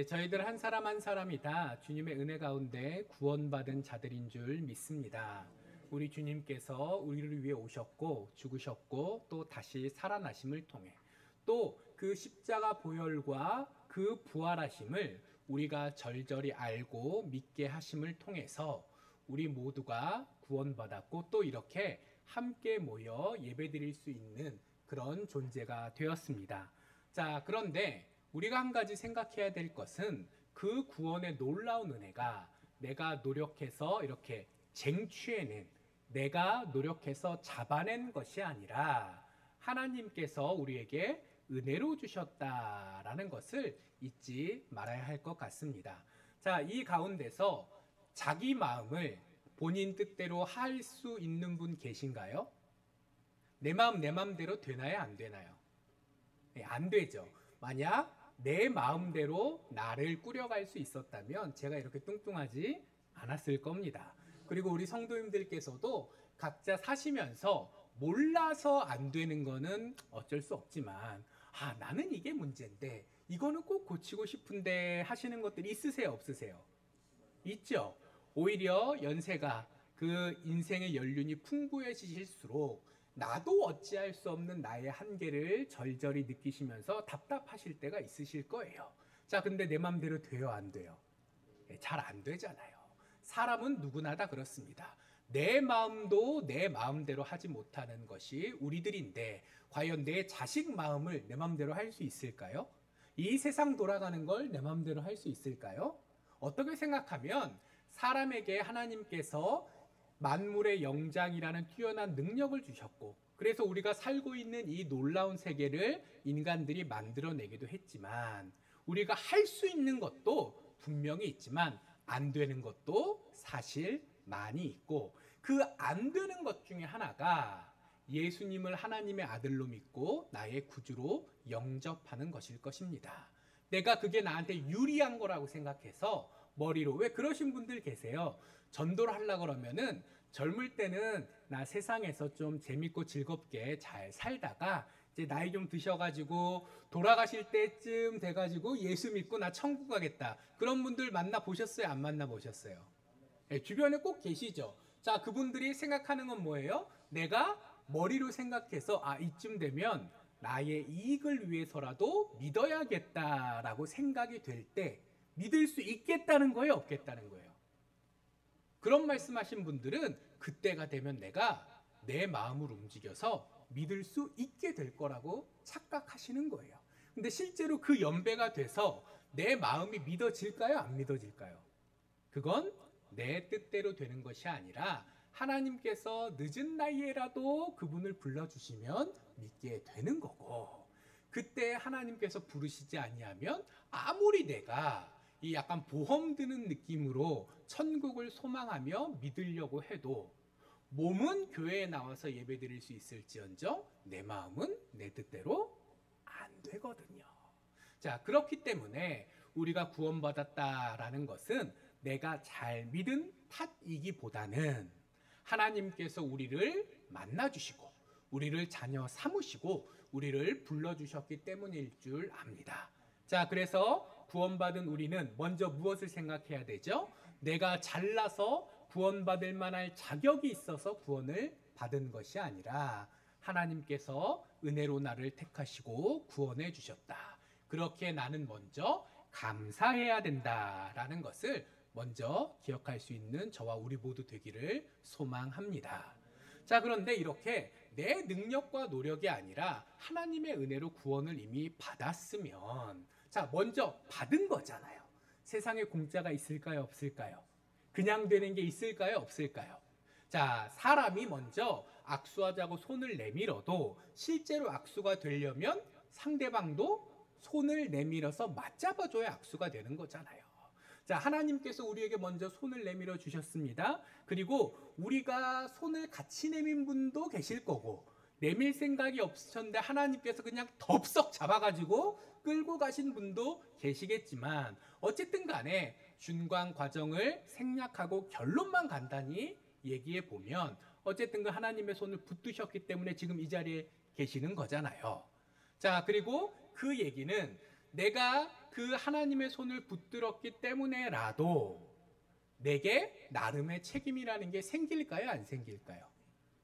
저희들 한 사람 한 사람이 다 주님의 은혜 가운데 구원받은 자들인 줄 믿습니다. 우리 주님께서 우리를 위해 오셨고 죽으셨고 또 다시 살아나심을 통해 또 그 십자가 보혈과 그 부활하심을 우리가 절절히 알고 믿게 하심을 통해서 우리 모두가 구원받았고 또 이렇게 함께 모여 예배드릴 수 있는 그런 존재가 되었습니다. 자, 그런데 우리가 한 가지 생각해야 될 것은 그 구원의 놀라운 은혜가 내가 노력해서 이렇게 쟁취해낸, 내가 노력해서 잡아낸 것이 아니라 하나님께서 우리에게 은혜로 주셨다라는 것을 잊지 말아야 할 것 같습니다. 자, 이 가운데서 자기 마음을 본인 뜻대로 할 수 있는 분 계신가요? 내 마음 내 마음대로 되나요? 안 되나요? 안 되죠. 만약 내 마음대로 나를 꾸려갈 수 있었다면 제가 이렇게 뚱뚱하지 않았을 겁니다. 그리고 우리 성도님들께서도 각자 사시면서 몰라서 안 되는 거는 어쩔 수 없지만 나는 이게 문제인데 이거는 꼭 고치고 싶은데 하시는 것들이 있으세요? 없으세요? 있죠. 오히려 연세가 그 인생의 연륜이 풍부해지실수록 나도 어찌할 수 없는 나의 한계를 절절히 느끼시면서 답답하실 때가 있으실 거예요. 자, 근데 내 마음대로 돼요? 안 돼요? 잘 안 되잖아요. 사람은 누구나 다 그렇습니다. 내 마음도 내 마음대로 하지 못하는 것이 우리들인데 과연 내 자식 마음을 내 마음대로 할 수 있을까요? 이 세상 돌아가는 걸 내 마음대로 할 수 있을까요? 어떻게 생각하면 사람에게 하나님께서 만물의 영장이라는 뛰어난 능력을 주셨고 그래서 우리가 살고 있는 이 놀라운 세계를 인간들이 만들어내기도 했지만 우리가 할 수 있는 것도 분명히 있지만 안 되는 것도 사실 많이 있고 그 안 되는 것 중에 하나가 예수님을 하나님의 아들로 믿고 나의 구주로 영접하는 것일 것입니다. 내가 그게 나한테 유리한 거라고 생각해서 머리로 왜 그러신 분들 계세요? 전도를 하려고 그러면은 젊을 때는 나 세상에서 좀 재밌고 즐겁게 잘 살다가 이제 나이 좀 드셔가지고 돌아가실 때쯤 돼가지고 예수 믿고 나 천국 가겠다. 그런 분들 만나 보셨어요? 안 만나 보셨어요? 네, 주변에 꼭 계시죠. 자, 그분들이 생각하는 건 뭐예요? 내가 머리로 생각해서 이쯤 되면 나의 이익을 위해서라도 믿어야겠다라고 생각이 될 때 믿을 수 있겠다는 거예요? 없겠다는 거예요? 그런 말씀하신 분들은 그때가 되면 내가 내 마음을 움직여서 믿을 수 있게 될 거라고 착각하시는 거예요. 근데 실제로 그 연배가 돼서 내 마음이 믿어질까요? 안 믿어질까요? 그건 내 뜻대로 되는 것이 아니라 하나님께서 늦은 나이에라도 그분을 불러주시면 믿게 되는 거고, 그때 하나님께서 부르시지 아니하면 아무리 내가 이 약간 보험 드는 느낌으로 천국을 소망하며 믿으려고 해도 몸은 교회에 나와서 예배 드릴 수 있을지언정 내 마음은 내 뜻대로 안 되거든요. 자, 그렇기 때문에 우리가 구원받았다라는 것은 내가 잘 믿은 탓이기보다는 하나님께서 우리를 만나주시고 우리를 자녀 삼으시고 우리를 불러주셨기 때문일 줄 압니다. 자, 그래서 구원받은 우리는 먼저 무엇을 생각해야 되죠? 내가 잘나서 구원받을 만할 자격이 있어서 구원을 받은 것이 아니라 하나님께서 은혜로 나를 택하시고 구원해 주셨다. 그렇게 나는 먼저 감사해야 된다라는 것을 먼저 기억할 수 있는 저와 우리 모두 되기를 소망합니다. 자, 그런데 이렇게 내 능력과 노력이 아니라 하나님의 은혜로 구원을 이미 받았으면, 자, 먼저 받은 거잖아요. 세상에 공짜가 있을까요? 없을까요? 그냥 되는 게 있을까요? 없을까요? 자, 사람이 먼저 악수하자고 손을 내밀어도 실제로 악수가 되려면 상대방도 손을 내밀어서 맞잡아줘야 악수가 되는 거잖아요. 자, 하나님께서 우리에게 먼저 손을 내밀어 주셨습니다. 그리고 우리가 손을 같이 내민 분도 계실 거고, 내밀 생각이 없으셨는데 하나님께서 그냥 덥석 잡아가지고 끌고 가신 분도 계시겠지만, 어쨌든 간에 준광 과정을 생략하고 결론만 간단히 얘기해 보면 어쨌든 그 하나님의 손을 붙드셨기 때문에 지금 이 자리에 계시는 거잖아요. 자, 그리고 그 얘기는 내가 그 하나님의 손을 붙들었기 때문에라도 내게 나름의 책임이라는 게 생길까요? 안 생길까요?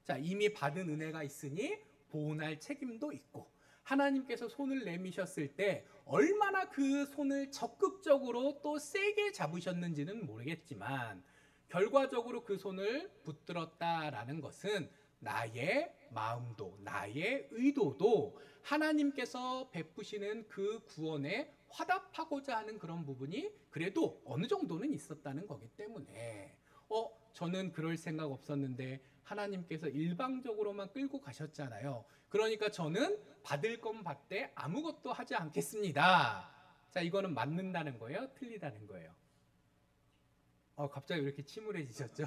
자, 이미 받은 은혜가 있으니 보온할 책임도 있고, 하나님께서 손을 내미셨을 때 얼마나 그 손을 적극적으로 또 세게 잡으셨는지는 모르겠지만 결과적으로 그 손을 붙들었다라는 것은 나의 마음도 나의 의도도 하나님께서 베푸시는 그 구원에 화답하고자 하는 그런 부분이 그래도 어느 정도는 있었다는 거기 때문에 저는 그럴 생각 없었는데 하나님께서 일방적으로만 끌고 가셨잖아요. 그러니까 저는 받을 건 받되 아무것도 하지 않겠습니다. 자, 이거는 맞는다는 거예요? 틀리다는 거예요? 갑자기 왜 이렇게 침울해지셨죠?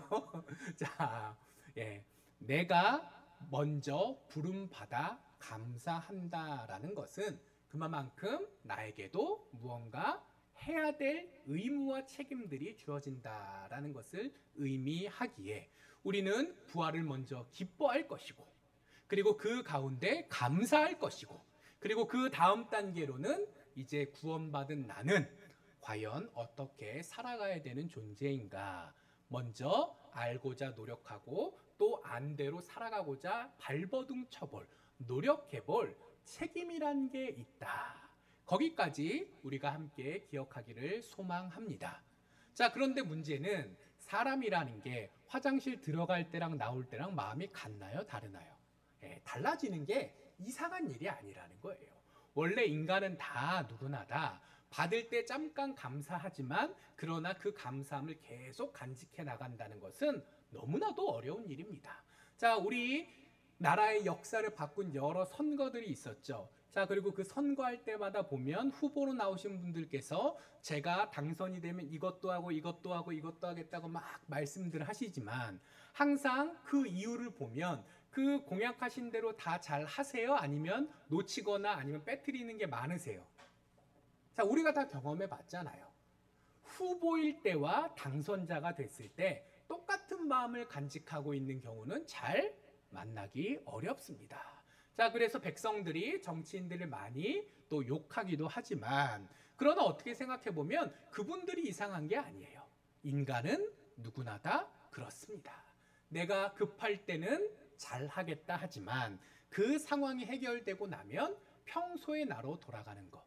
자, 예, 내가 먼저 부름받아 감사한다라는 것은 그만큼 나에게도 무언가 해야 될 의무와 책임들이 주어진다라는 것을 의미하기에 우리는 부활을 먼저 기뻐할 것이고, 그리고 그 가운데 감사할 것이고, 그리고 그 다음 단계로는 이제 구원받은 나는 과연 어떻게 살아가야 되는 존재인가 먼저 알고자 노력하고 또 안대로 살아가고자 발버둥 쳐볼, 노력해볼 책임이란 게 있다. 거기까지 우리가 함께 기억하기를 소망합니다. 자, 그런데 문제는 사람이라는 게 화장실 들어갈 때랑 나올 때랑 마음이 같나요? 다르나요? 달라지는 게 이상한 일이 아니라는 거예요. 원래 인간은 다 누구나 다 받을 때 잠깐 감사하지만 그러나 그 감사함을 계속 간직해 나간다는 것은 너무나도 어려운 일입니다. 자, 우리 나라의 역사를 바꾼 여러 선거들이 있었죠. 자, 그리고 그 선거할 때마다 보면 후보로 나오신 분들께서 제가 당선이 되면 이것도 하고 이것도 하고 이것도 하겠다고 막 말씀들 하시지만 항상 그 이유를 보면 그 공약하신 대로 다 잘 하세요? 아니면 놓치거나 아니면 빼뜨리는 게 많으세요? 자, 우리가 다 경험해 봤잖아요. 후보일 때와 당선자가 됐을 때 똑같은 참 마음을 간직하고 있는 경우는 잘 만나기 어렵습니다. 자, 그래서 백성들이 정치인들을 많이 또 욕하기도 하지만, 그러나 어떻게 생각해 보면 그분들이 이상한 게 아니에요. 인간은 누구나 다 그렇습니다. 내가 급할 때는 잘하겠다 하지만 그 상황이 해결되고 나면 평소의 나로 돌아가는 것.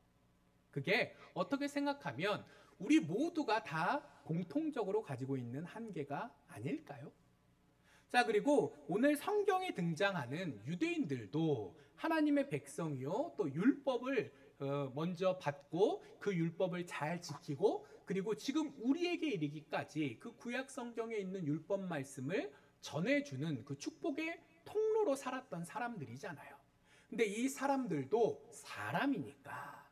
그게 어떻게 생각하면 우리 모두가 다 공통적으로 가지고 있는 한계가 아닐까요? 자, 그리고 오늘 성경에 등장하는 유대인들도 하나님의 백성이요, 또 율법을 먼저 받고 그 율법을 잘 지키고, 그리고 지금 우리에게 이르기까지 그 구약 성경에 있는 율법 말씀을 전해주는 그 축복의 통로로 살았던 사람들이잖아요. 근데 이 사람들도 사람이니까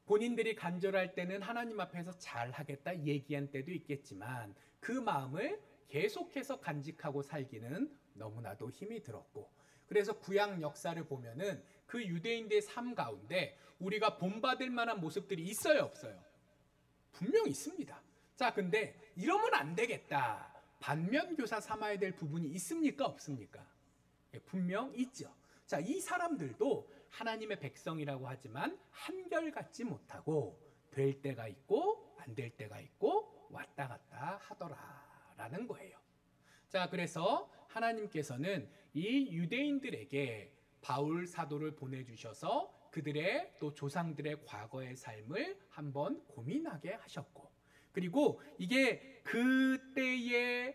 본인들이 간절할 때는 하나님 앞에서 잘하겠다 얘기한 때도 있겠지만 그 마음을 계속해서 간직하고 살기는 너무나도 힘이 들었고, 그래서 구약 역사를 보면은 그 유대인들의 삶 가운데 우리가 본받을 만한 모습들이 있어요, 없어요? 분명 있습니다. 자, 근데 이러면 안 되겠다, 반면교사 삼아야 될 부분이 있습니까, 없습니까? 예, 분명 있죠. 자, 이 사람들도 하나님의 백성이라고 하지만 한결같지 못하고 될 때가 있고 안 될 때가 있고 왔다 갔다 하더라라는 거예요. 자, 그래서 하나님께서는 이 유대인들에게 바울 사도를 보내주셔서 그들의 또 조상들의 과거의 삶을 한번 고민하게 하셨고, 그리고 이게 그때의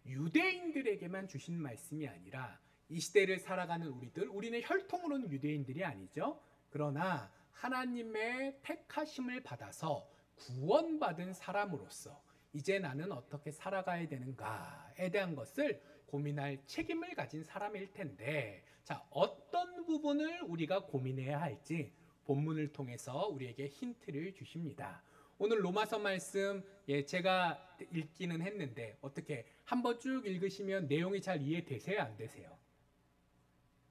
유대인들에게만 주신 말씀이 아니라 이 시대를 살아가는 우리는 혈통으로는 유대인들이 아니죠. 그러나 하나님의 택하심을 받아서 구원받은 사람으로서 이제 나는 어떻게 살아가야 되는가에 대한 것을 고민할 책임을 가진 사람일 텐데, 자, 어떤 부분을 우리가 고민해야 할지 본문을 통해서 우리에게 힌트를 주십니다. 오늘 로마서 말씀, 제가 읽기는 했는데 어떻게 한번 쭉 읽으시면 내용이 잘 이해되세요, 안 되세요?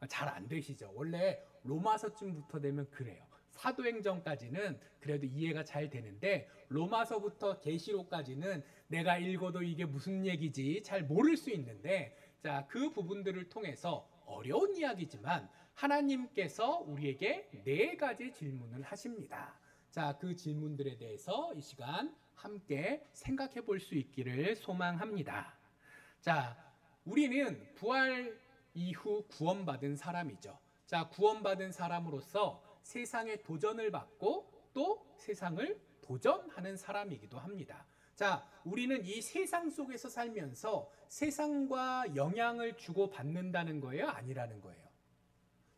잘 안 되시죠? 원래 로마서쯤부터 되면 그래요. 사도행전까지는 그래도 이해가 잘 되는데 로마서부터 계시록까지는 내가 읽어도 이게 무슨 얘기지 잘 모를 수 있는데, 자, 그 부분들을 통해서 어려운 이야기지만 하나님께서 우리에게 4가지 질문을 하십니다. 자, 그 질문들에 대해서 이 시간 함께 생각해 볼 수 있기를 소망합니다. 자, 우리는 부활 이후 구원받은 사람이죠. 자, 구원받은 사람으로서 세상에 도전을 받고 또 세상을 도전하는 사람이기도 합니다. 자, 우리는 이 세상 속에서 살면서 세상과 영향을 주고 받는다는 거예요, 아니라는 거예요?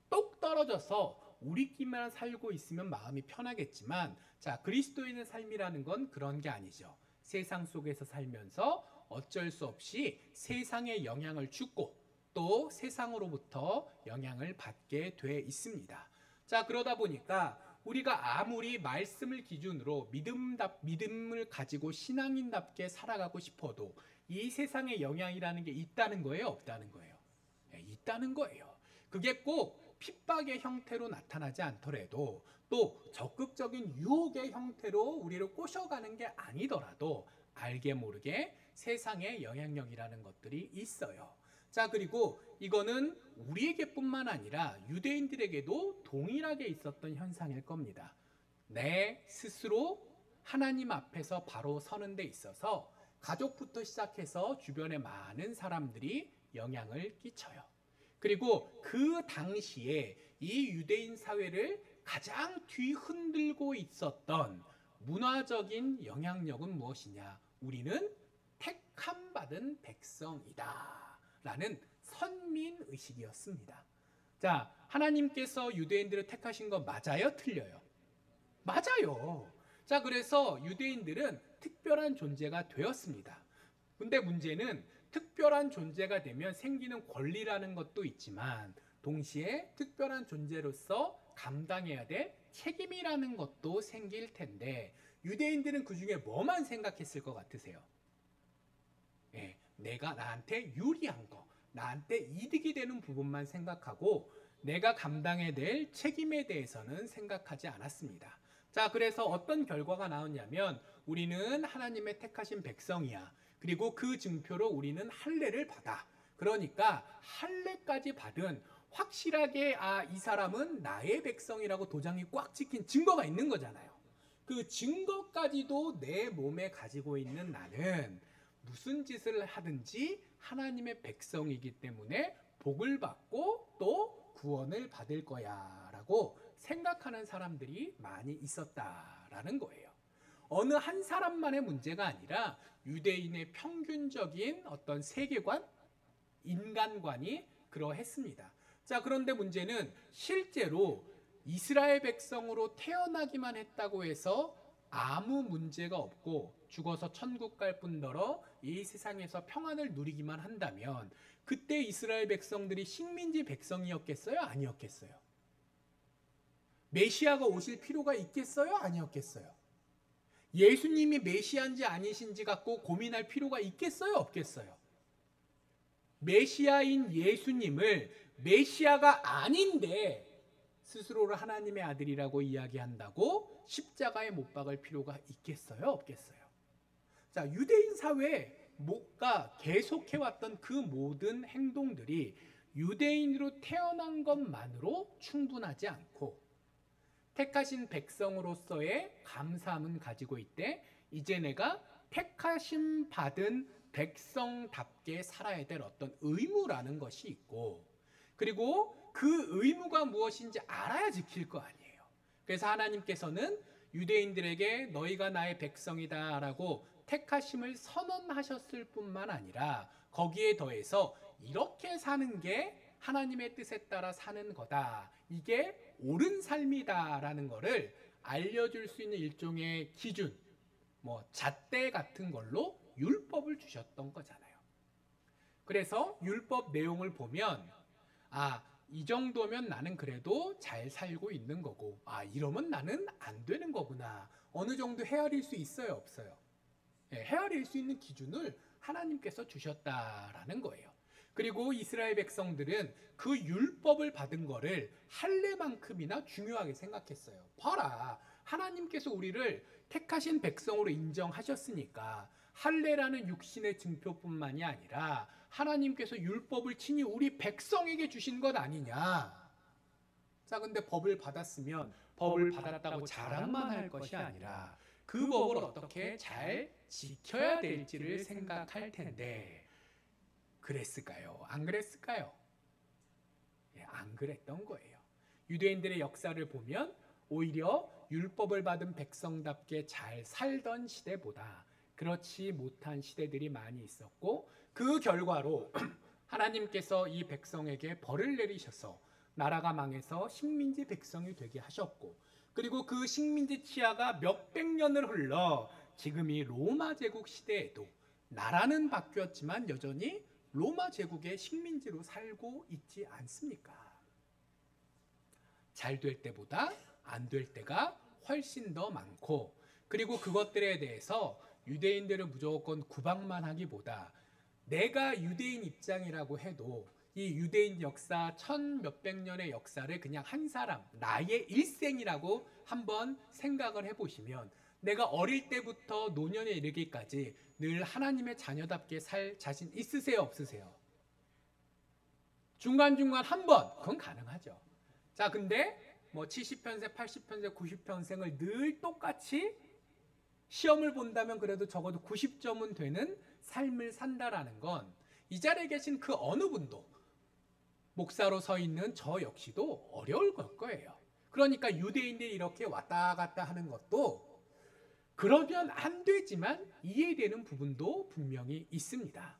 똑 떨어져서 우리끼리만 살고 있으면 마음이 편하겠지만, 자, 그리스도인의 삶이라는 건 그런 게 아니죠. 세상 속에서 살면서 어쩔 수 없이 세상에 영향을 주고 또 세상으로부터 영향을 받게 돼 있습니다. 자, 그러다 보니까 우리가 아무리 말씀을 기준으로 믿음을 가지고 신앙인답게 살아가고 싶어도 이 세상의 영향이라는 게 있다는 거예요, 없다는 거예요? 네, 있다는 거예요. 그게 꼭 핍박의 형태로 나타나지 않더라도 또 적극적인 유혹의 형태로 우리를 꼬셔가는 게 아니더라도 알게 모르게 세상의 영향력이라는 것들이 있어요. 자, 그리고 이거는 우리에게뿐만 아니라 유대인들에게도 동일하게 있었던 현상일 겁니다. 내 스스로 하나님 앞에서 바로 서는 데 있어서 가족부터 시작해서 주변의 많은 사람들이 영향을 끼쳐요. 그리고 그 당시에 이 유대인 사회를 가장 뒤흔들고 있었던 문화적인 영향력은 무엇이냐? 우리는 택함 받은 백성이다 라는 선민의식이었습니다. 자, 하나님께서 유대인들을 택하신 거 맞아요? 틀려요? 맞아요. 자, 그래서 유대인들은 특별한 존재가 되었습니다. 근데 문제는 특별한 존재가 되면 생기는 권리라는 것도 있지만 동시에 특별한 존재로서 감당해야 될 책임이라는 것도 생길 텐데, 유대인들은 그 중에 뭐만 생각했을 것 같으세요? 예, 내가 나한테 유리한 거, 나한테 이득이 되는 부분만 생각하고 내가 감당해야 될 책임에 대해서는 생각하지 않았습니다. 자, 그래서 어떤 결과가 나오냐면 우리는 하나님의 택하신 백성이야. 그리고 그 증표로 우리는 할례를 받아. 그러니까 할례까지 받은 확실하게 이 사람은 나의 백성이라고 도장이 꽉 찍힌 증거가 있는 거잖아요. 그 증거까지도 내 몸에 가지고 있는 나는 무슨 짓을 하든지 하나님의 백성이기 때문에 복을 받고 또 구원을 받을 거야 라고 생각하는 사람들이 많이 있었다라는 거예요. 어느 한 사람만의 문제가 아니라 유대인의 평균적인 어떤 세계관, 인간관이 그러했습니다. 자, 그런데 문제는 실제로 이스라엘 백성으로 태어나기만 했다고 해서 아무 문제가 없고 죽어서 천국 갈 뿐더러 이 세상에서 평안을 누리기만 한다면 그때 이스라엘 백성들이 식민지 백성이었겠어요? 아니었겠어요? 메시아가 오실 필요가 있겠어요? 아니었겠어요? 예수님이 메시아인지 아니신지 갖고 고민할 필요가 있겠어요? 없겠어요? 메시아인 예수님을 메시아가 아닌데 스스로를 하나님의 아들이라고 이야기한다고 십자가에 못 박을 필요가 있겠어요? 없겠어요? 자, 유대인 사회에 뭐가 계속해왔던 그 모든 행동들이 유대인으로 태어난 것만으로 충분하지 않고 택하신 백성으로서의 감사함은 가지고 있대. 이제 내가 택하심 받은 백성답게 살아야 될 어떤 의무라는 것이 있고, 그리고 그 의무가 무엇인지 알아야 지킬 거 아니에요. 그래서 하나님께서는 유대인들에게 너희가 나의 백성이다 라고 택하심을 선언하셨을 뿐만 아니라 거기에 더해서 이렇게 사는 게 하나님의 뜻에 따라 사는 거다, 이게 옳은 삶이다 라는 거를 알려줄 수 있는 일종의 기준, 잣대 같은 걸로 율법을 주셨던 거잖아요. 그래서 율법 내용을 보면 이 정도면 나는 그래도 잘 살고 있는 거고, 이러면 나는 안 되는 거구나. 어느 정도 헤아릴 수 있어요, 없어요? 헤아릴 수 있는 기준을 하나님께서 주셨다라는 거예요. 그리고 이스라엘 백성들은 그 율법을 받은 거를 할례만큼이나 중요하게 생각했어요. 봐라, 하나님께서 우리를 택하신 백성으로 인정하셨으니까 할례라는 육신의 증표뿐만이 아니라 하나님께서 율법을 친히 우리 백성에게 주신 것 아니냐. 자, 근데 법을 받았으면 법을 받았다고 자랑만 할 것이 아니라 그 법을 어떻게 잘 지켜야 될지를 생각할 텐데, 그랬을까요? 안 그랬을까요? 안 그랬던 거예요. 유대인들의 역사를 보면 오히려 율법을 받은 백성답게 잘 살던 시대보다 그렇지 못한 시대들이 많이 있었고, 그 결과로 하나님께서 이 백성에게 벌을 내리셔서 나라가 망해서 식민지 백성이 되게 하셨고, 그리고 그 식민지 치하가 몇백 년을 흘러 지금 이 로마 제국 시대에도 나라는 바뀌었지만 여전히 로마 제국의 식민지로 살고 있지 않습니까? 잘 될 때보다 안 될 때가 훨씬 더 많고, 그리고 그것들에 대해서 유대인들을 무조건 구박만 하기보다 내가 유대인 입장이라고 해도 이 유대인 역사 1000몇백 년의 역사를 그냥 한 사람, 나의 일생이라고 한번 생각을 해보시면 내가 어릴 때부터 노년에 이르기까지 늘 하나님의 자녀답게 살 자신 있으세요, 없으세요? 중간중간 한 번, 그건 가능하죠. 자, 근데 70편세, 80편세, 90편생을 늘 똑같이 시험을 본다면 그래도 적어도 90점은 되는 삶을 산다라는 건 이 자리에 계신 그 어느 분도, 목사로 서 있는 저 역시도 어려울 걸 거예요. 그러니까 유대인들이 이렇게 왔다 갔다 하는 것도 그러면 안 되지만 이해되는 부분도 분명히 있습니다.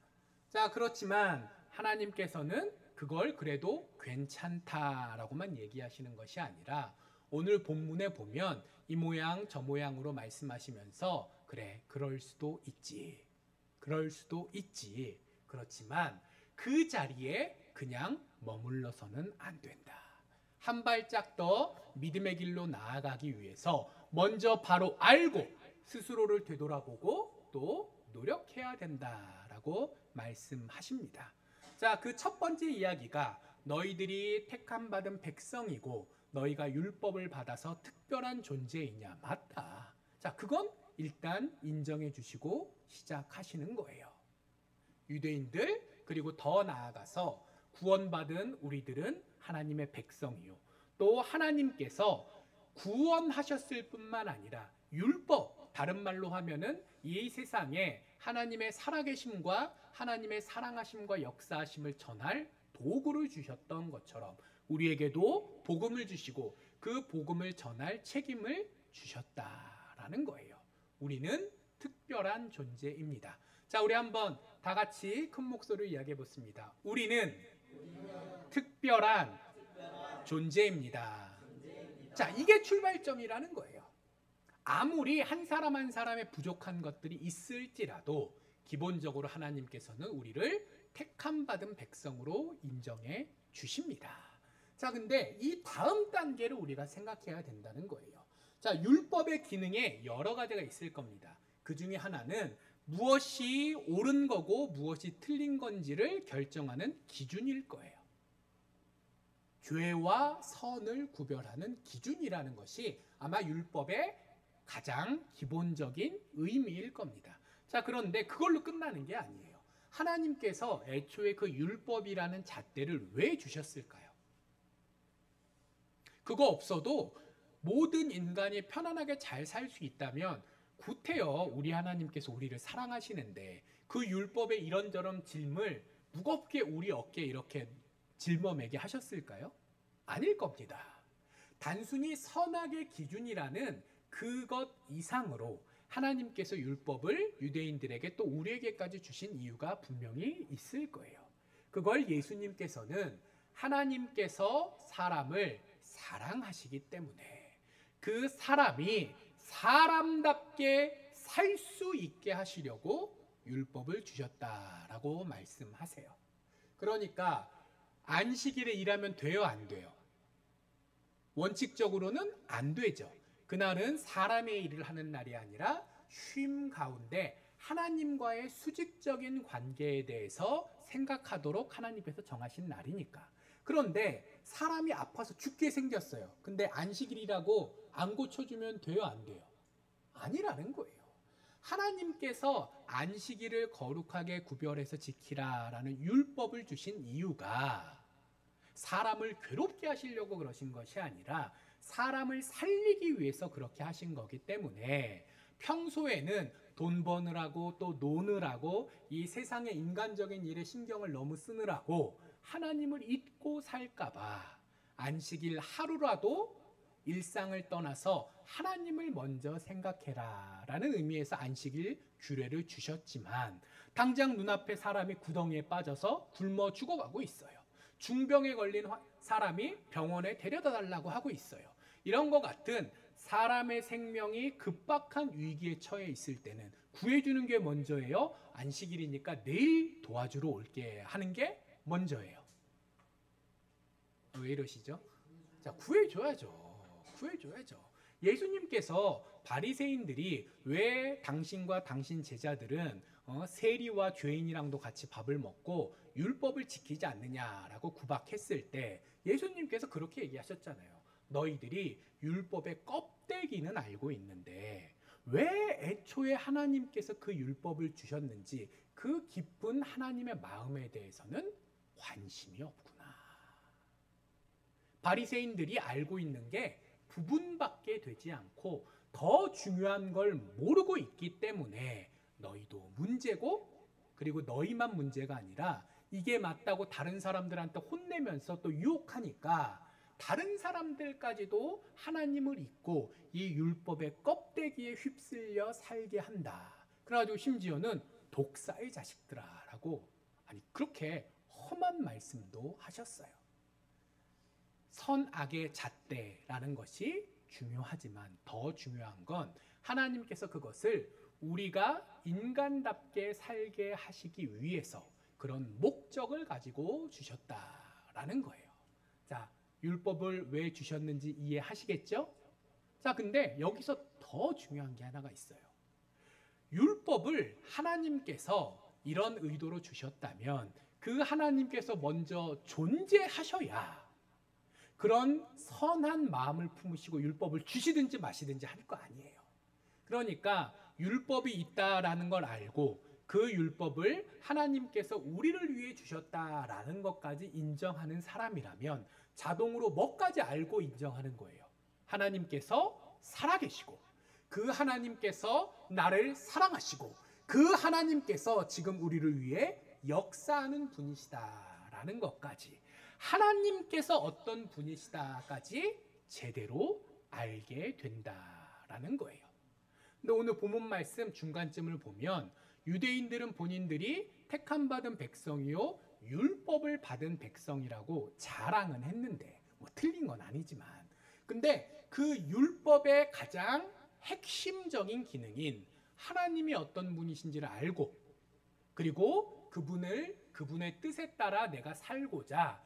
자, 그렇지만 하나님께서는 그걸 그래도 괜찮다라고만 얘기하시는 것이 아니라 오늘 본문에 보면 이 모양 저 모양으로 말씀하시면서 그래, 그럴 수도 있지. 그럴 수도 있지. 그렇지만 그 자리에 그냥 머물러서는 안 된다. 한 발짝 더 믿음의 길로 나아가기 위해서 먼저 바로 알고 스스로를 되돌아보고 또 노력해야 된다라고 말씀하십니다. 자, 그 첫 번째 이야기가 너희들이 택함 받은 백성이고 너희가 율법을 받아서 특별한 존재이냐. 맞다. 자, 그건 일단 인정해 주시고 시작하시는 거예요. 유대인들, 그리고 더 나아가서 구원받은 우리들은 하나님의 백성이요. 또 하나님께서 구원하셨을 뿐만 아니라 율법, 다른 말로 하면은 이 세상에 하나님의 살아계심과 하나님의 사랑하심과 역사하심을 전할 도구를 주셨던 것처럼 우리에게도 복음을 주시고 그 복음을 전할 책임을 주셨다라는 거예요. 우리는 특별한 존재입니다. 자, 우리 한번 다 같이 큰 목소리로 이야기해 보겠습니다. 우리는 특별한 존재입니다. 자, 이게 출발점이라는 거예요. 아무리 한 사람 한 사람의 부족한 것들이 있을지라도 기본적으로 하나님께서는 우리를 택함 받은 백성으로 인정해 주십니다. 자, 근데 이 다음 단계를 우리가 생각해야 된다는 거예요. 자, 율법의 기능에 여러 가지가 있을 겁니다. 그 중에 하나는 무엇이 옳은 거고 무엇이 틀린 건지를 결정하는 기준일 거예요. 죄와 선을 구별하는 기준이라는 것이 아마 율법의 가장 기본적인 의미일 겁니다. 자, 그런데 그걸로 끝나는 게 아니에요. 하나님께서 애초에 그 율법이라는 잣대를 왜 주셨을까요? 그거 없어도 모든 인간이 편안하게 잘 살 수 있다면 구태여 우리 하나님께서 우리를 사랑하시는데 그 율법의 이런저런 짐을 무겁게 우리 어깨에 이렇게 짊어매게 하셨을까요? 아닐 겁니다. 단순히 선악의 기준이라는 그것 이상으로 하나님께서 율법을 유대인들에게 또 우리에게까지 주신 이유가 분명히 있을 거예요. 그걸 예수님께서는 하나님께서 사람을 사랑하시기 때문에 그 사람이 사람답게 살 수 있게 하시려고 율법을 주셨다라고 말씀하세요. 그러니까 안식일에 일하면 돼요, 안 돼요? 원칙적으로는 안 되죠. 그날은 사람의 일을 하는 날이 아니라 쉼 가운데 하나님과의 수직적인 관계에 대해서 생각하도록 하나님께서 정하신 날이니까. 그런데 사람이 아파서 죽게 생겼어요. 근데 안식일이라고 안 고쳐주면 돼요, 안 돼요? 아니라는 거예요. 하나님께서 안식일을 거룩하게 구별해서 지키라라는 율법을 주신 이유가 사람을 괴롭게 하시려고 그러신 것이 아니라 사람을 살리기 위해서 그렇게 하신 거기 때문에 평소에는 돈 버느라고 또 노느라고 이 세상의 인간적인 일에 신경을 너무 쓰느라고 하나님을 잊고 살까봐 안식일 하루라도 일상을 떠나서 하나님을 먼저 생각해라 라는 의미에서 안식일 규례를 주셨지만 당장 눈앞에 사람이 구덩이에 빠져서 굶어 죽어가고 있어요. 중병에 걸린 사람이 병원에 데려다 달라고 하고 있어요. 이런 것 같은 사람의 생명이 급박한 위기에 처해 있을 때는 구해주는 게 먼저예요? 안식일이니까 내일 도와주러 올게 하는 게 먼저예요? 왜 이러시죠? 자, 구해줘야죠. 예수님께서 바리새인들이 왜 당신과 당신 제자들은 세리와 죄인이랑도 같이 밥을 먹고 율법을 지키지 않느냐라고 구박했을 때 예수님께서 그렇게 얘기하셨잖아요. 너희들이 율법의 껍데기는 알고 있는데 왜 애초에 하나님께서 그 율법을 주셨는지 그 깊은 하나님의 마음에 대해서는 관심이 없구나. 바리새인들이 알고 있는 게 부분밖에 되지 않고 더 중요한 걸 모르고 있기 때문에 너희도 문제고 그리고 너희만 문제가 아니라 이게 맞다고 다른 사람들한테 혼내면서 또 유혹하니까 다른 사람들까지도 하나님을 잊고 이 율법의 껍데기에 휩쓸려 살게 한다. 그래가지고 심지어는 독사의 자식들아라고 아니 그렇게 험한 말씀도 하셨어요. 선악의 잣대라는 것이 중요하지만 더 중요한 건 하나님께서 그것을 우리가 인간답게 살게 하시기 위해서 그런 목적을 가지고 주셨다라는 거예요. 자, 율법을 왜 주셨는지 이해하시겠죠? 자, 근데 여기서 더 중요한 게 하나가 있어요. 율법을 하나님께서 이런 의도로 주셨다면 그 하나님께서 먼저 존재하셔야 그런 선한 마음을 품으시고 율법을 주시든지 마시든지 할 거 아니에요. 그러니까 율법이 있다라는 걸 알고 그 율법을 하나님께서 우리를 위해 주셨다라는 것까지 인정하는 사람이라면 자동으로 뭐까지 알고 인정하는 거예요? 하나님께서 살아계시고 그 하나님께서 나를 사랑하시고 그 하나님께서 지금 우리를 위해 역사하는 분이시다라는 것까지, 하나님께서 어떤 분이시다까지 제대로 알게 된다라는 거예요. 근데 오늘 본문 말씀 중간쯤을 보면 유대인들은 본인들이 택함 받은 백성이요 율법을 받은 백성이라고 자랑은 했는데 뭐 틀린 건 아니지만, 근데 그 율법의 가장 핵심적인 기능인 하나님이 어떤 분이신지를 알고, 그리고 그분의 뜻에 따라 내가 살고자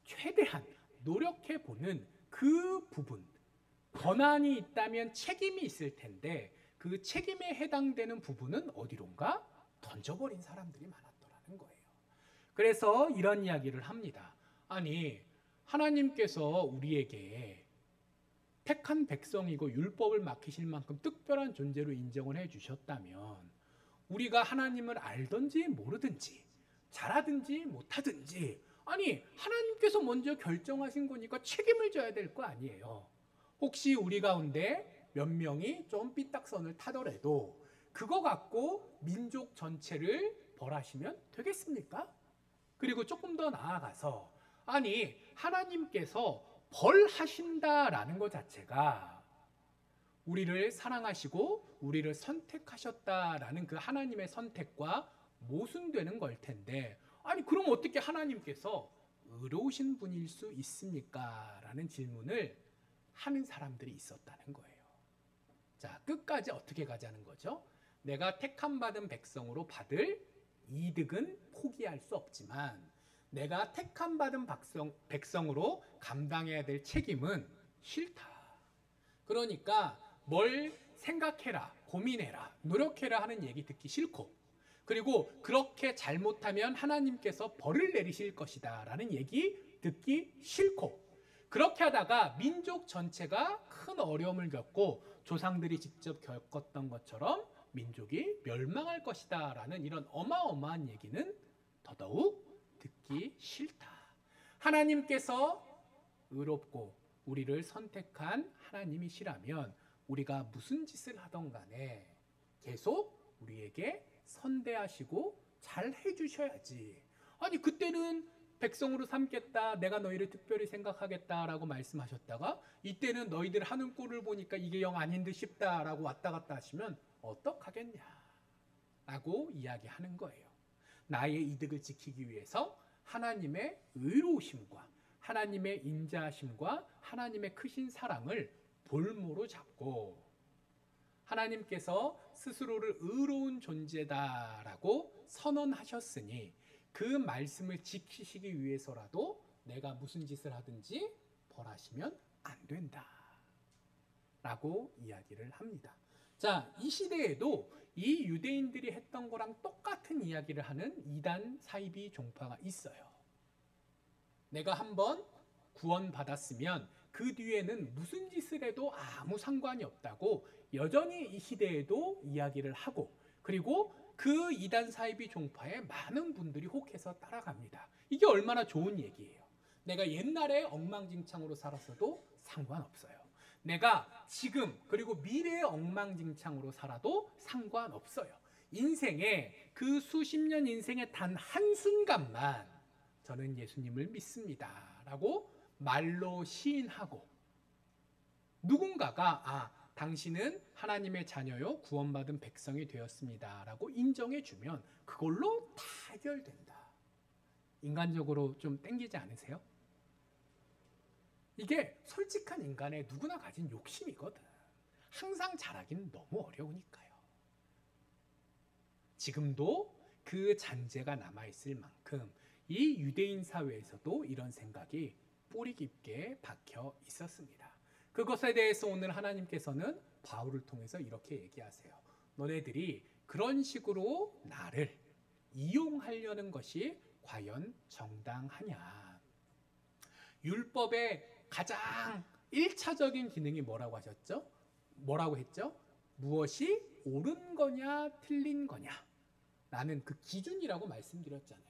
최대한 노력해 보는 그 부분, 권한이 있다면 책임이 있을 텐데 그 책임에 해당되는 부분은 어디론가 던져버린 사람들이 많았더라는 거예요. 그래서 이런 이야기를 합니다. 아니, 하나님께서 우리에게 택한 백성이고 율법을 맡기실 만큼 특별한 존재로 인정을 해주셨다면 우리가 하나님을 알든지 모르든지 잘하든지 못하든지, 아니 하나님께서 먼저 결정하신 거니까 책임을 져야 될 거 아니에요. 혹시 우리 가운데 몇 명이 좀 삐딱선을 타더라도 그거 갖고 민족 전체를 벌하시면 되겠습니까? 그리고 조금 더 나아가서, 아니 하나님께서 벌하신다라는 것 자체가 우리를 사랑하시고 우리를 선택하셨다라는 그 하나님의 선택과 모순되는 걸 텐데, 아니 그럼 어떻게 하나님께서 의로우신 분일 수 있습니까? 라는 질문을 하는 사람들이 있었다는 거예요. 자, 끝까지 어떻게 가자는 거죠? 내가 택함 받은 백성으로 받을 이득은 포기할 수 없지만 내가 택함 받은 백성으로 감당해야 될 책임은 싫다. 그러니까 뭘 생각해라, 고민해라, 노력해라 하는 얘기 듣기 싫고, 그리고 그렇게 잘못하면 하나님께서 벌을 내리실 것이다 라는 얘기 듣기 싫고, 그렇게 하다가 민족 전체가 큰 어려움을 겪고 조상들이 직접 겪었던 것처럼 민족이 멸망할 것이다 라는 이런 어마어마한 얘기는 더더욱 듣기 싫다. 하나님께서 의롭고 우리를 선택한 하나님이시라면 우리가 무슨 짓을 하던 간에 계속 우리에게 선대하시고 잘 해주셔야지. 아니 그때는 백성으로 삼겠다, 내가 너희를 특별히 생각하겠다라고 말씀하셨다가 이때는 너희들 하는 꼴을 보니까 이게 영 아닌 듯 싶다라고 왔다 갔다 하시면 어떡하겠냐 라고 이야기하는 거예요. 나의 이득을 지키기 위해서 하나님의 의로우심과 하나님의 인자하심과 하나님의 크신 사랑을 볼모로 잡고, 하나님께서 스스로를 의로운 존재다라고 선언하셨으니 그 말씀을 지키시기 위해서라도 내가 무슨 짓을 하든지 벌하시면 안 된다 라고 이야기를 합니다. 자, 이 시대에도 이 유대인들이 했던 거랑 똑같은 이야기를 하는 이단 사이비 종파가 있어요. 내가 한번 구원받았으면 그 뒤에는 무슨 짓을 해도 아무 상관이 없다고 여전히 이 시대에도 이야기를 하고, 그리고 그 이단 사이비 종파에 많은 분들이 혹해서 따라갑니다. 이게 얼마나 좋은 얘기예요. 내가 옛날에 엉망진창으로 살았어도 상관없어요. 내가 지금 그리고 미래의 엉망진창으로 살아도 상관없어요. 인생에 그 수십 년 인생의 단 한순간만 저는 예수님을 믿습니다 라고 말로 시인하고, 누군가가 당신은 하나님의 자녀요 구원받은 백성이 되었습니다 라고 인정해주면 그걸로 다 해결된다. 인간적으로 좀 땡기지 않으세요? 이게 솔직한 인간의 누구나 가진 욕심이거든. 항상 잘하기는 너무 어려우니까요. 지금도 그 잔재가 남아있을 만큼 이 유대인 사회에서도 이런 생각이 뿌리 깊게 박혀 있었습니다. 그것에 대해서 오늘 하나님께서는 바울을 통해서 이렇게 얘기하세요. 너네들이 그런 식으로 나를 이용하려는 것이 과연 정당하냐. 율법의 가장 1차적인 기능이 뭐라고 하셨죠? 뭐라고 했죠? 무엇이 옳은 거냐 틀린 거냐. 라는 그 기준이라고 말씀드렸잖아요.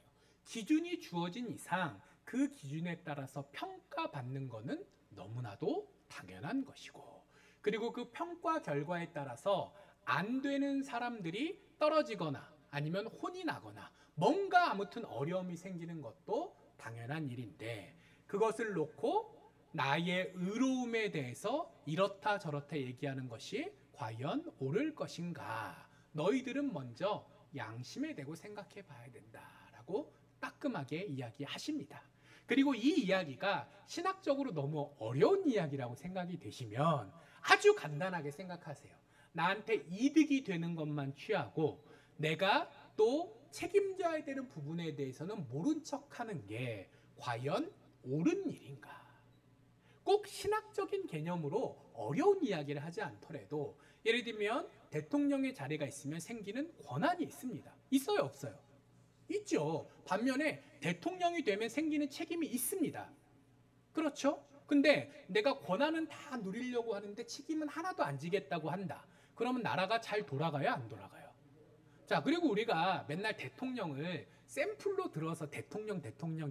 기준이 주어진 이상 그 기준에 따라서 평가받는 거는 너무나도 당연한 것이고, 그리고 그 평가 결과에 따라서 안 되는 사람들이 떨어지거나 아니면 혼이 나거나 뭔가 아무튼 어려움이 생기는 것도 당연한 일인데, 그것을 놓고 나의 의로움에 대해서 이렇다 저렇다 얘기하는 것이 과연 옳을 것인가? 너희들은 먼저 양심에 대고 생각해 봐야 된다라고 따끔하게 이야기하십니다. 그리고 이 이야기가 신학적으로 너무 어려운 이야기라고 생각이 되시면 아주 간단하게 생각하세요. 나한테 이득이 되는 것만 취하고 내가 또 책임져야 되는 부분에 대해서는 모른 척하는 게 과연 옳은 일인가? 꼭 신학적인 개념으로 어려운 이야기를 하지 않더라도, 예를 들면 대통령의 자리가 있으면 생기는 권한이 있습니다. 있어요, 없어요? 있죠. 반면에 대통령이 되면 생기는 책임이 있습니다. 그렇죠? 근데 내가 권한은 다 누리려고 하는데 책임은 하나도 안 지겠다고 한다. 그러면 나라가 잘 돌아가요, 안 돌아가요? 자, 그리고 우리가 맨날 대통령을 샘플로 들어서 대통령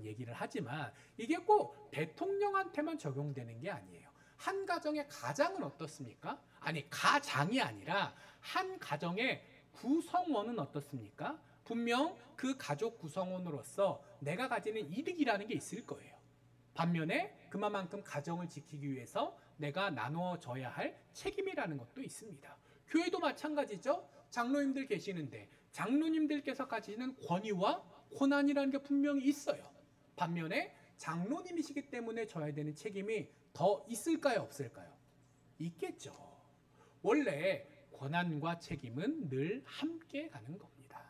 얘기를 하지만 이게 꼭 대통령한테만 적용되는 게 아니에요. 한 가정의 가장은 어떻습니까? 아니, 가장이 아니라 한 가정의 구성원은 어떻습니까? 분명 그 가족 구성원으로서 내가 가지는 이득이라는 게 있을 거예요. 반면에 그만큼 가정을 지키기 위해서 내가 나누어져야 할 책임이라는 것도 있습니다. 교회도 마찬가지죠. 장로님들 계시는데 장로님들께서 가지는 권위와 권한이라는 게 분명히 있어요. 반면에 장로님이시기 때문에 져야 되는 책임이 더 있을까요, 없을까요? 있겠죠. 원래 권한과 책임은 늘 함께 가는 겁니다.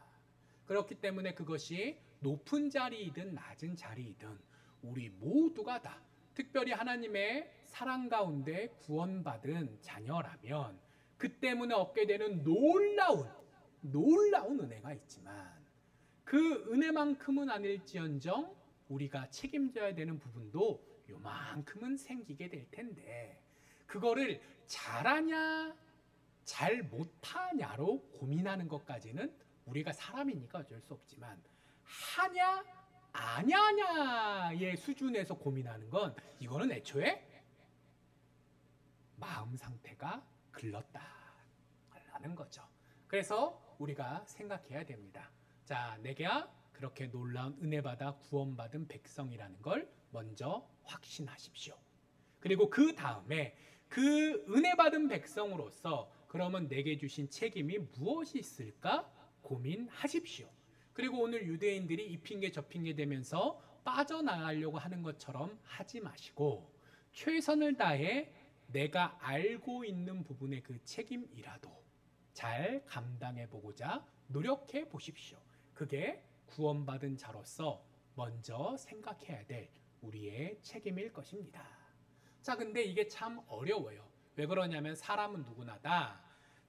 그렇기 때문에 그것이 높은 자리이든 낮은 자리이든 우리 모두가 다 특별히 하나님의 사랑 가운데 구원받은 자녀라면 그 때문에 얻게 되는 놀라운 은혜가 있지만, 그 은혜만큼은 아닐지언정 우리가 책임져야 되는 부분도 요만큼은 생기게 될 텐데, 그거를 잘하냐 잘 못하냐로 고민하는 것까지는 우리가 사람이니까 어쩔 수 없지만, 하냐 아냐냐의 수준에서 고민하는 건 이거는 애초에 마음 상태가 글렀다라는 거죠. 그래서 우리가 생각해야 됩니다. 자, 내가 그렇게 놀라운 은혜받아 구원받은 백성이라는 걸 먼저 확신하십시오. 그리고 그 다음에 그 은혜받은 백성으로서 그러면 내게 주신 책임이 무엇이 있을까 고민하십시오. 그리고 오늘 유대인들이 이 핑계 저 핑계 대면서 빠져나가려고 하는 것처럼 하지 마시고, 최선을 다해 내가 알고 있는 부분의 그 책임이라도 잘 감당해 보고자 노력해 보십시오. 그게 구원받은 자로서 먼저 생각해야 될 우리의 책임일 것입니다. 자, 근데 이게 참 어려워요. 왜 그러냐면 사람은 누구나 다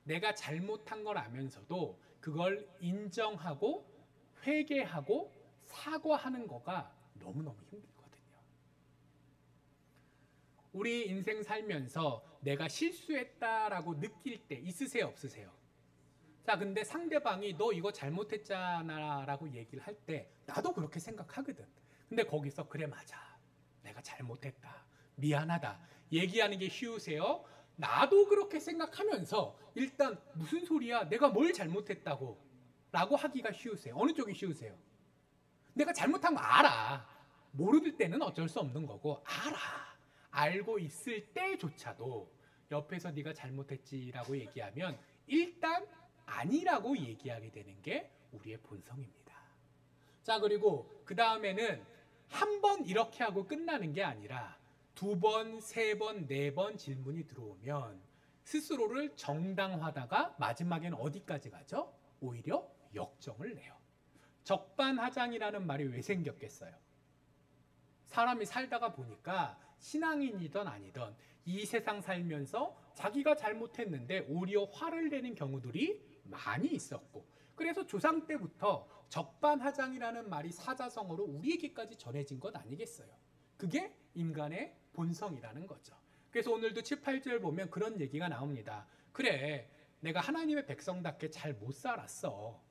내가 잘못한 걸 알면서도 그걸 인정하고 회개하고 사과하는 거가 너무너무 힘들거든요. 우리 인생 살면서 내가 실수했다라고 느낄 때 있으세요, 없으세요? 자, 근데 상대방이 너 이거 잘못했잖아 라고 얘기를 할 때 나도 그렇게 생각하거든. 근데 거기서 그래 맞아, 내가 잘못했다, 미안하다 얘기하는 게 쉬우세요? 나도 그렇게 생각하면서 일단 무슨 소리야, 내가 뭘 잘못했다고 라고 하기가 쉬우세요? 어느 쪽이 쉬우세요? 내가 잘못한 거 알아. 모를 때는 어쩔 수 없는 거고, 알고 있을 때조차도 옆에서 네가 잘못했지라고 얘기하면 일단 아니라고 얘기하게 되는 게 우리의 본성입니다. 자, 그리고 그 다음에는 한 번 이렇게 하고 끝나는 게 아니라 2번, 3번, 4번 질문이 들어오면 스스로를 정당화하다가 마지막에는 어디까지 가죠? 오히려 역정을 내요. 적반하장이라는 말이 왜 생겼겠어요? 사람이 살다가 보니까 신앙인이든 아니든 이 세상 살면서 자기가 잘못했는데 오히려 화를 내는 경우들이 많이 있었고, 그래서 조상 때부터 적반하장이라는 말이 사자성어로 우리에게까지 전해진 것 아니겠어요? 그게 인간의 본성이라는 거죠. 그래서 오늘도 7, 8절 보면 그런 얘기가 나옵니다. 그래, 내가 하나님의 백성답게 잘 못 살았어.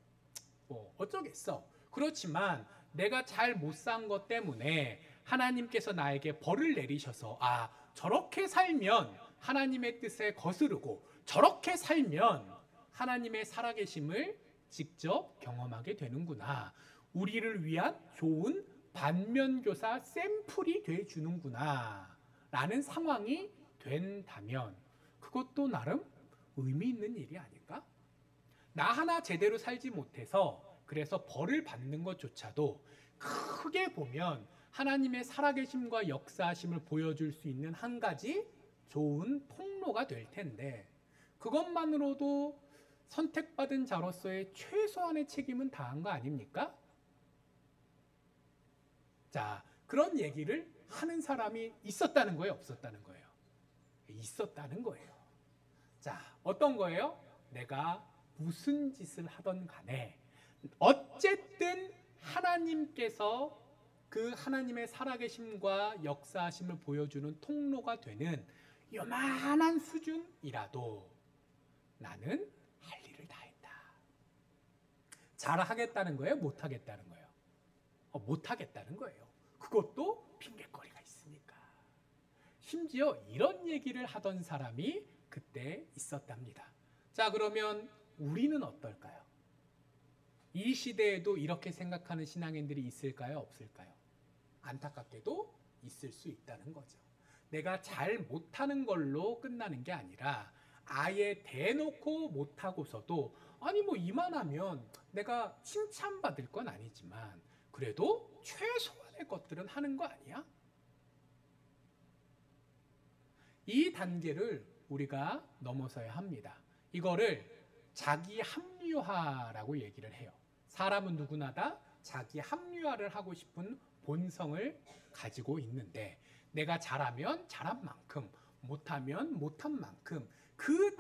뭐 어쩌겠어. 그렇지만 내가 잘 못 산 것 때문에 하나님께서 나에게 벌을 내리셔서 저렇게 살면 하나님의 뜻에 거스르고 저렇게 살면 하나님의 살아계심을 직접 경험하게 되는구나. 우리를 위한 좋은 반면교사 샘플이 돼주는구나 라는 상황이 된다면 그것도 나름 의미 있는 일이 아닐까? 나 하나 제대로 살지 못해서 그래서 벌을 받는 것조차도 크게 보면 하나님의 살아계심과 역사하심을 보여줄 수 있는 한 가지 좋은 통로가 될 텐데 그것만으로도 선택받은 자로서의 최소한의 책임은 다한 거 아닙니까? 자, 그런 얘기를 하는 사람이 있었다는 거예요, 없었다는 거예요? 있었다는 거예요. 자, 어떤 거예요? 내가 무슨 짓을 하던 간에 어쨌든 하나님께서 그 하나님의 살아계심과 역사하심을 보여주는 통로가 되는 요만한 수준이라도 나는 할 일을 다 했다. 잘하겠다는 거예요? 못하겠다는 거예요? 못하겠다는 거예요. 그것도 핑계거리가 있으니까. 심지어 이런 얘기를 하던 사람이 그때 있었답니다. 자, 그러면 우리는 어떨까요? 이 시대에도 이렇게 생각하는 신앙인들이 있을까요? 없을까요? 안타깝게도 있을 수 있다는 거죠. 내가 잘 못하는 걸로 끝나는 게 아니라 아예 대놓고 못하고서도 아니 뭐 이만하면 내가 칭찬받을 건 아니지만 그래도 최소한의 것들은 하는 거 아니야? 이 단계를 우리가 넘어서야 합니다. 이거를 자기 합리화라고 얘기를 해요. 사람은 누구나 다 자기 합리화를 하고 싶은 본성을 가지고 있는데 내가 잘하면 잘한 만큼 못하면 못한 만큼 그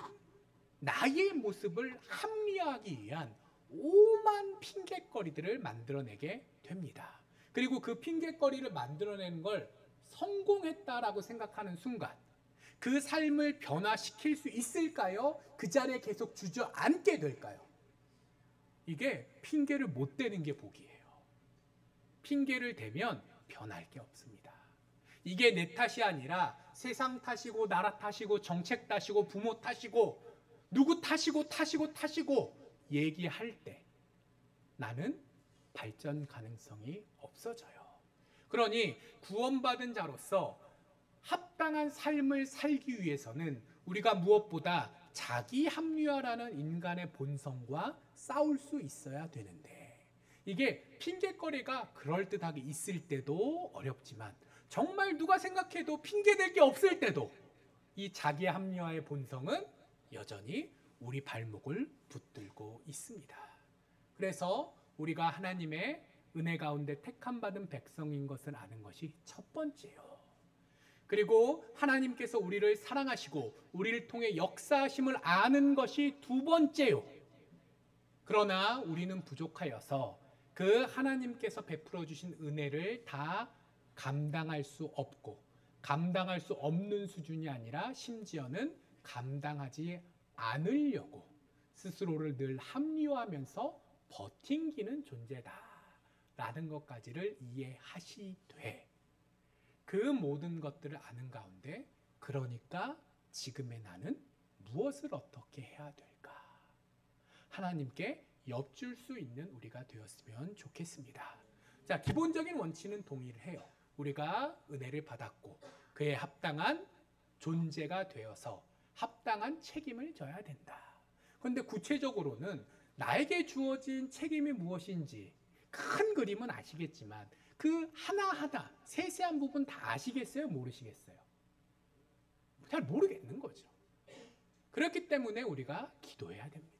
나의 모습을 합리화하기 위한 오만 핑계거리들을 만들어내게 됩니다. 그리고 그 핑계거리를 만들어내는 걸 성공했다라고 생각하는 순간 그 삶을 변화시킬 수 있을까요? 그 자리에 계속 주저앉게 될까요? 이게 핑계를 못 대는 게 복이에요. 핑계를 대면 변할 게 없습니다. 이게 내 탓이 아니라 세상 탓이고 나라 탓이고 정책 탓이고 부모 탓이고 누구 탓이고 얘기할 때 나는 발전 가능성이 없어져요. 그러니 구원받은 자로서 합당한 삶을 살기 위해서는 우리가 무엇보다 자기 합리화라는 인간의 본성과 싸울 수 있어야 되는데 이게 핑계거리가 그럴듯하게 있을 때도 어렵지만 정말 누가 생각해도 핑계댈 게 없을 때도 이 자기 합리화의 본성은 여전히 우리 발목을 붙들고 있습니다. 그래서 우리가 하나님의 은혜 가운데 택함받은 백성인 것을 아는 것이 첫 번째요. 그리고 하나님께서 우리를 사랑하시고 우리를 통해 역사하심을 아는 것이 두 번째요. 그러나 우리는 부족하여서 그 하나님께서 베풀어 주신 은혜를 다 감당할 수 없고 감당할 수 없는 수준이 아니라 심지어는 감당하지 않으려고 스스로를 늘 합리화하면서 버팅기는 존재다라는 것까지를 이해하시되 그 모든 것들을 아는 가운데 그러니까 지금의 나는 무엇을 어떻게 해야 될까? 하나님께 엽줄 수 있는 우리가 되었으면 좋겠습니다. 자, 기본적인 원칙은 동의를 해요. 우리가 은혜를 받았고 그에 합당한 존재가 되어서 합당한 책임을 져야 된다. 그런데 구체적으로는 나에게 주어진 책임이 무엇인지 큰 그림은 아시겠지만 그 하나하나 세세한 부분 다 아시겠어요? 모르시겠어요? 잘 모르겠는 거죠. 그렇기 때문에 우리가 기도해야 됩니다.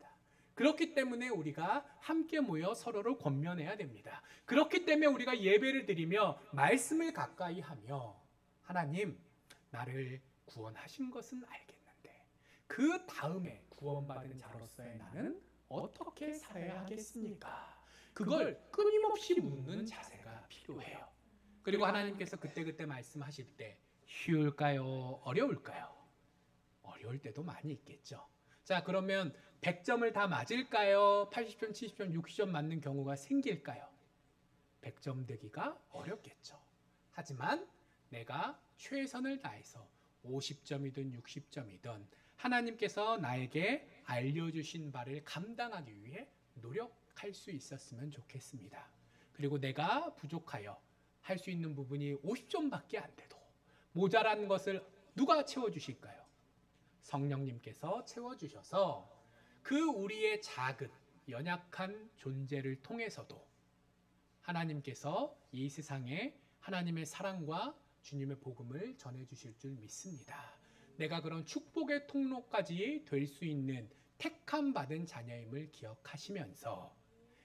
그렇기 때문에 우리가 함께 모여 서로를 권면해야 됩니다. 그렇기 때문에 우리가 예배를 드리며 말씀을 가까이 하며 하나님 나를 구원하신 것은 알겠는데 그 다음에 구원받은 자로서의 나는 어떻게 살아야 하겠습니까? 그걸 끊임없이 묻는 자세가 필요해요. 그리고 하나님께서 그때그때 말씀하실 때 쉬울까요? 어려울까요? 어려울 때도 많이 있겠죠. 자, 그러면 100점을 다 맞을까요? 80점, 70점, 60점 맞는 경우가 생길까요? 100점 되기가 어렵겠죠. 하지만 내가 최선을 다해서 50점이든 60점이든 하나님께서 나에게 알려주신 바를 감당하기 위해 노력할 수 있었으면 좋겠습니다. 그리고 내가 부족하여 할 수 있는 부분이 50점밖에 안 돼도 모자란 것을 누가 채워주실까요? 성령님께서 채워주셔서 그 우리의 작은 연약한 존재를 통해서도 하나님께서 이 세상에 하나님의 사랑과 주님의 복음을 전해주실 줄 믿습니다. 내가 그런 축복의 통로까지 될 수 있는 택함 받은 자녀임을 기억하시면서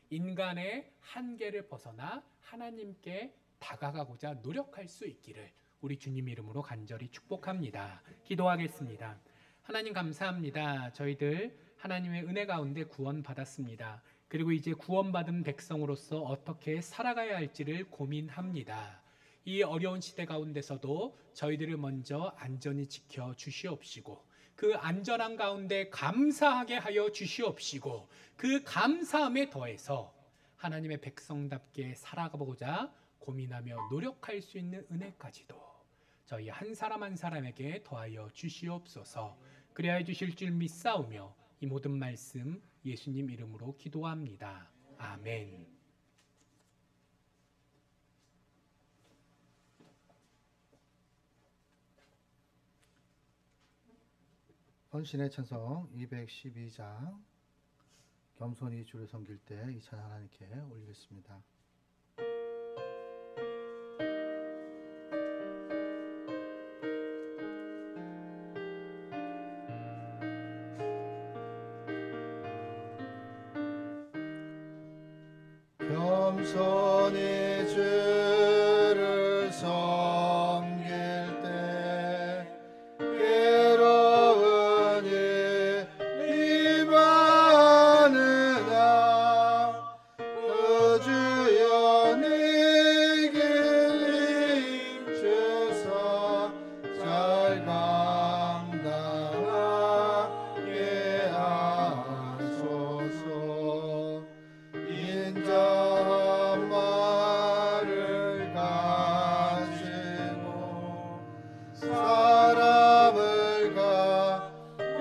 인간의 한계를 벗어나 하나님께 다가가고자 노력할 수 있기를 우리 주님 이름으로 간절히 축복합니다. 기도하겠습니다. 하나님 감사합니다. 저희들 하나님의 은혜 가운데 구원받았습니다. 그리고 이제 구원받은 백성으로서 어떻게 살아가야 할지를 고민합니다. 이 어려운 시대 가운데서도 저희들을 먼저 안전히 지켜 주시옵시고 그 안전한 가운데 감사하게 하여 주시옵시고 그 감사함에 더해서 하나님의 백성답게 살아가보고자 고민하며 노력할 수 있는 은혜까지도 저희 한 사람 한 사람에게 더하여 주시옵소서. 그래야 주실 줄 믿사오며 이 모든 말씀 예수님 이름으로 기도합니다. 아멘. 헌신의 찬송 212장 겸손히 주를 섬길 때 이 찬양 하나님께 올리겠습니다. 겸손히 주를 섬길 때 괴로운 일 입하느라 그 주여 내게 주사 잘 감당하게 하소서. 인자한 말을 가지고 사람을 가리키며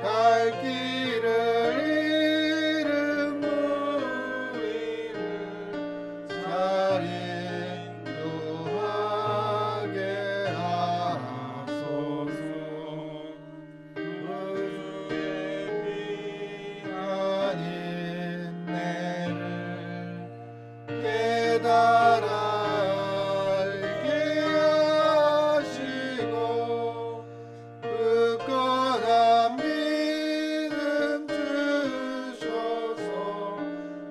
갈 길을 잃은 무리를 잘 인도하게 하소서. 깨달아 알게 하시고 굳건한 믿음 주셔서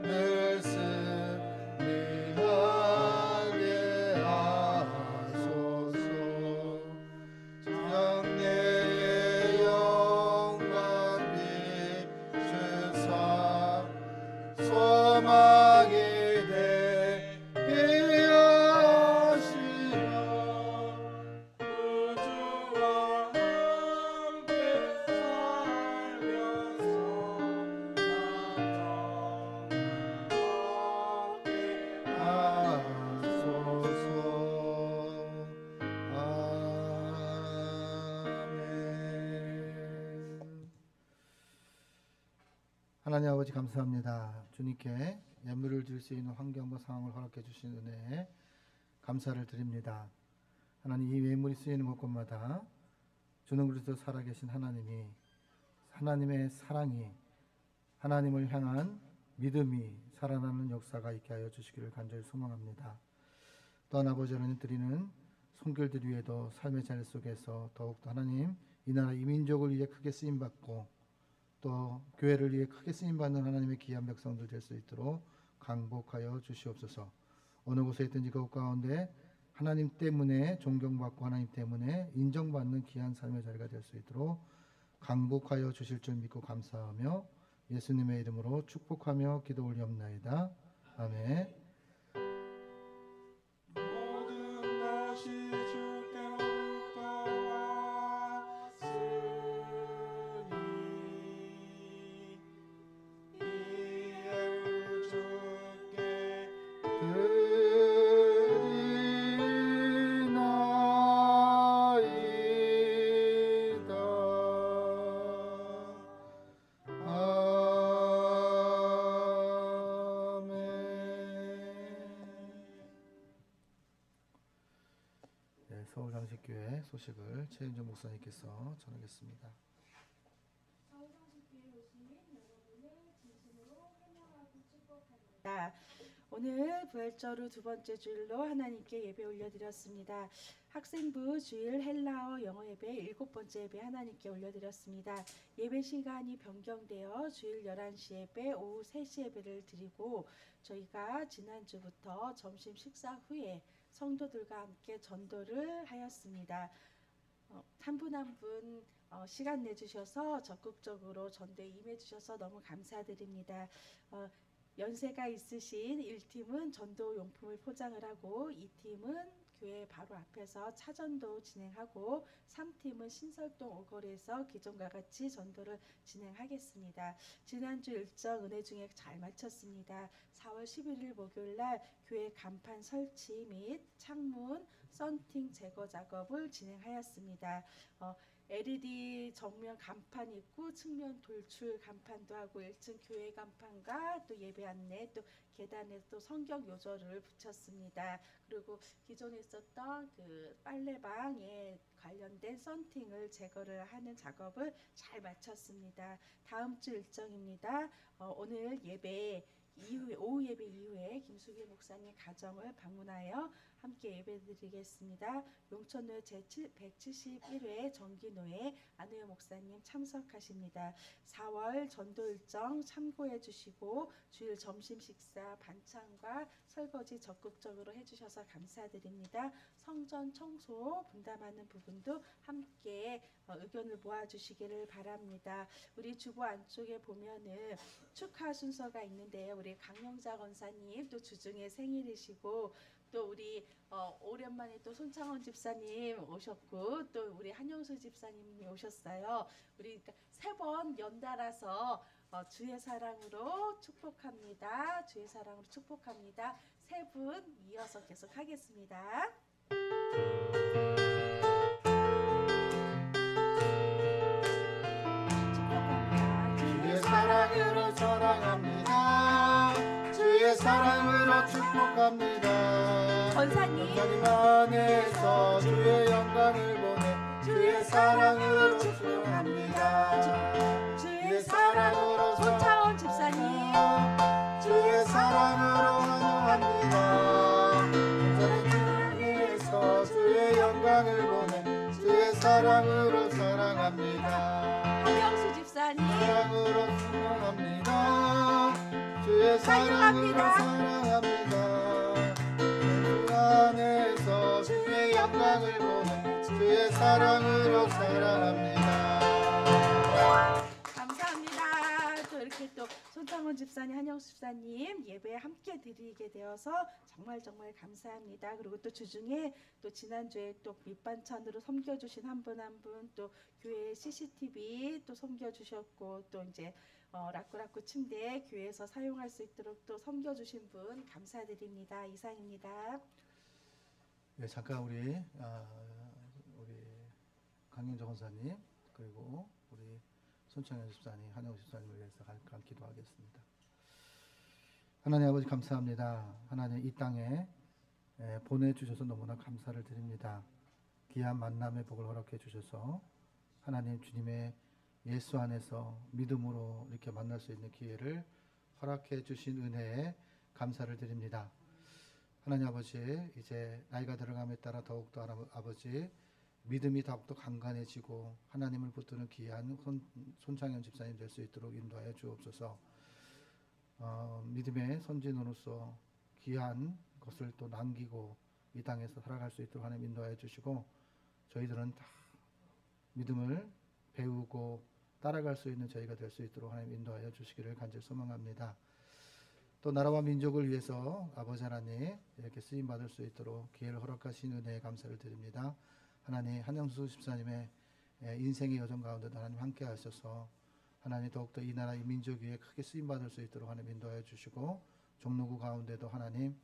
늘 승리하게 하소서. 장래의 영광 비추사 소망이 되게 하시며 우주와 함께 살면서 사랑하게 하소서. 아멘. 하나님 아버지 감사합니다. 주님께 예물을 드릴 수 있는 환경과 상황을 허락해 주신 은혜에 감사를 드립니다. 하나님, 이 예물이 쓰이는 곳곳마다 주는 그리스도 살아계신 하나님이, 하나님의 사랑이, 하나님을 향한 믿음이 살아나는 역사가 있게 하여 주시기를 간절히 소망합니다. 또한 아버지 하나님 드리는 손길들 위에도 삶의 자리 속에서 더욱더 하나님 이 나라 이 민족을 위해 크게 쓰임받고 또 교회를 위해 크게 쓰임받는 하나님의 귀한 백성들 될 수 있도록 강복하여 주시옵소서. 어느 곳에 있든지 그곳 가운데 하나님 때문에 존경받고 하나님 때문에 인정받는 귀한 삶의 자리가 될 수 있도록 강복하여 주실 줄 믿고 감사하며 예수님의 이름으로 축복하며 기도 올리옵나이다. 아멘. 모든 것이 주께로부터 서울상식교회 소식을 최은정 목사님께서 전하겠습니다. 오늘 부활절 후 두 번째 주일로 하나님께 예배 올려드렸습니다. 학생부 주일 헬라어 영어 예배 일곱 번째 예배 하나님께 올려드렸습니다. 예배 시간이 변경되어 주일 11시 예배, 오후 3시 예배를 드리고 저희가 지난주부터 점심 식사 후에 성도들과 함께 전도를 하였습니다. 한 분 한 분 시간 내주셔서 적극적으로 전도에 임해주셔서 너무 감사드립니다. 연세가 있으신 1팀은 전도 용품을 포장을 하고 2팀은 교회 바로 앞에서 차전도 진행하고 3팀은 신설동 오거리에서 기존과 같이 전도를 진행하겠습니다. 지난주 일정 은혜 중에 잘 마쳤습니다. 4월 11일 목요일날 교회 간판 설치 및 창문 썬팅 제거 작업을 진행하였습니다. LED 정면 간판 있고 측면 돌출 간판도 하고 1층 교회 간판과 또 예배 안내 또 계단에 또 성경 요절을 붙였습니다. 그리고 기존에 있었던 그 빨래방에 관련된 썬팅을 제거를 하는 작업을 잘 마쳤습니다. 다음 주 일정입니다. 오늘 예배 이후에 오후 예배 이후에 김수길 목사님 가정을 방문하여 함께 예배드리겠습니다. 용천로에 제171회 정기노회 안우여 목사님 참석하십니다. 4월 전도 일정 참고해 주시고 주일 점심 식사 반찬과 설거지 적극적으로 해주셔서 감사드립니다. 성전 청소 분담하는 부분도 함께 의견을 모아주시기를 바랍니다. 우리 주보 안쪽에 보면은 축하 순서가 있는데요. 우리 강영자 권사님 또 주중에 생일이시고 또 우리 오랜만에 또 손창원 집사님 오셨고 또 우리 한영수 집사님이 오셨어요. 우리 세 번 연달아서 주의 사랑으로 축복합니다. 주의 사랑으로 축복합니다. 세 분 이어서 계속 하겠습니다. 주의 사랑으로 사랑합니다. 주의 사랑으로 축복합니다. 권사님 안에서 주의 영광을 보내 주의 사랑으로 축복합니다. 주의 사랑으로 손창원 집사님 주의 사랑으로 환호합니다. 안에서 주의 영광을 보내 주의 사랑으로 사랑합니다. 한영수 집사님 사랑으로 사랑합니다. 주의 사랑으로 사랑합니다. 주 안에서 주의 영광을 보내 주의 사랑으로 사랑합니다. 감사합니다. 또 이렇게 또 손창원 집사님, 한영수 집사님 예배 함께 드리게 되어서 정말 감사합니다. 그리고 또 주중에 또 지난주에 또 밑반찬으로 섬겨주신 한 분 한 분 또 교회 CCTV 또 섬겨주셨고 또 이제 라꾸라꾸 침대 교회에서 사용할 수 있도록 또 섬겨주신 분 감사드립니다. 이상입니다. 네, 잠깐 우리 강윤정 권사님 그리고 우리 손창현 집사님, 한영 집사님을 위해서 간곡한 기도하겠습니다. 하나님 아버지 감사합니다. 하나님 이 땅에 보내주셔서 너무나 감사를 드립니다. 귀한 만남의 복을 허락해 주셔서 하나님 주님의 예수 안에서 믿음으로 이렇게 만날 수 있는 기회를 허락해 주신 은혜에 감사를 드립니다. 하나님 아버지 이제 나이가 들어감에 따라 더욱더 아버지 믿음이 더욱더 강간해지고 하나님을 붙드는 귀한 손창현 집사님 될 수 있도록 인도하여 주옵소서. 믿음의 선진으로서 귀한 것을 또 남기고 이 땅에서 살아갈 수 있도록 하나님 인도하여 주시고 저희들은 다 믿음을 배우고 따라갈 수 있는 저희가 될 수 있도록 하나님 인도하여 주시기를 간절히 소망합니다. 또 나라와 민족을 위해서 아버지 하나님 이렇게 쓰임받을 수 있도록 기회를 허락하신 은혜에 감사를 드립니다. 하나님 한영수 집사님의 인생의 여정 가운데도 하나님 함께 하셔서 하나님 더욱더 이 나라 이 민족 위에 크게 쓰임받을 수 있도록 하나님 인도하여 주시고 종로구 가운데도 하나님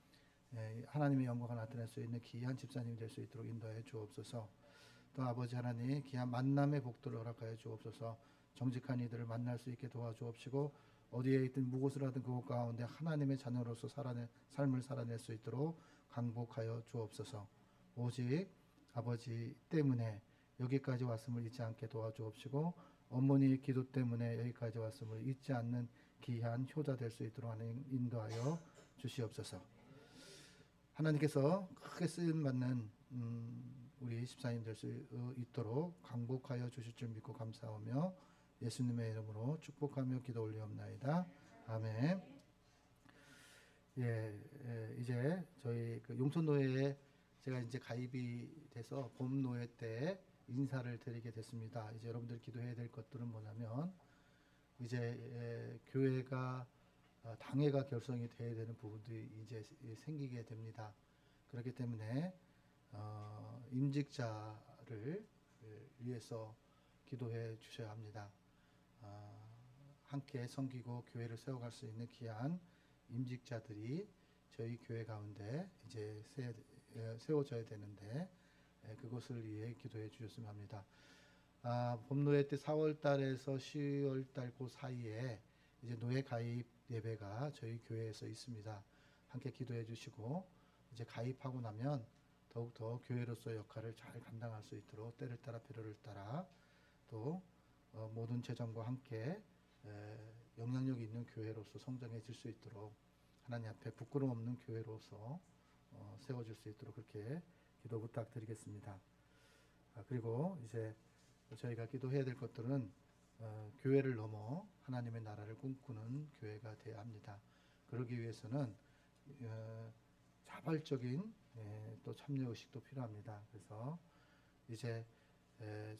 하나님의 영광을 나타낼 수 있는 귀한 집사님이 될 수 있도록 인도하여 주옵소서. 또 아버지 하나님 귀한 만남의 복들을 허락하여 주옵소서. 정직한 이들을 만날 수 있게 도와주옵시고 어디에 있든 무곳을 하든 그곳 가운데 하나님의 자녀로서 삶을 살아낼 수 있도록 강복하여 주옵소서. 오직 아버지 때문에 여기까지 왔음을 잊지 않게 도와주옵시고 어머니의 기도 때문에 여기까지 왔음을 잊지 않는 귀한 효자 될 수 있도록 하는 인도하여 주시옵소서. 하나님께서 크게 쓰임받는 우리 집사님 될 수 있도록 강복하여 주실 줄 믿고 감사하며 예수님의 이름으로 축복하며 기도 올리옵나이다. 아멘. 이제 저희 그 용천노회에 제가 이제 가입이 돼서 봄 노회 때 인사를 드리게 됐습니다. 이제 여러분들 기도해야 될 것들은 뭐냐면 이제 교회가 당회가 결성이 돼야 되는 부분들이 이제 생기게 됩니다. 그렇기 때문에 임직자를 위해서 기도해 주셔야 합니다. 함께 섬기고 교회를 세워갈 수 있는 귀한 임직자들이 저희 교회 가운데 이제 세워져야 되는데 그것을 위해 기도해 주셨으면 합니다. 봄노회 때 4월 달에서 10월 달 그 사이에 이제 노회 가입 예배가 저희 교회에서 있습니다. 함께 기도해 주시고 이제 가입하고 나면 더욱더 교회로서 역할을 잘 감당할 수 있도록 때를 따라 필요를 따라 또 모든 재정과 함께 영향력 있는 교회로서 성장해질 수 있도록 하나님 앞에 부끄러움 없는 교회로서 세워질 수 있도록 그렇게 기도 부탁드리겠습니다. 그리고 이제 저희가 기도해야 될 것들은 교회를 넘어 하나님의 나라를 꿈꾸는 교회가 되어야 합니다. 그러기 위해서는 자발적인 또 참여의식도 필요합니다. 그래서 이제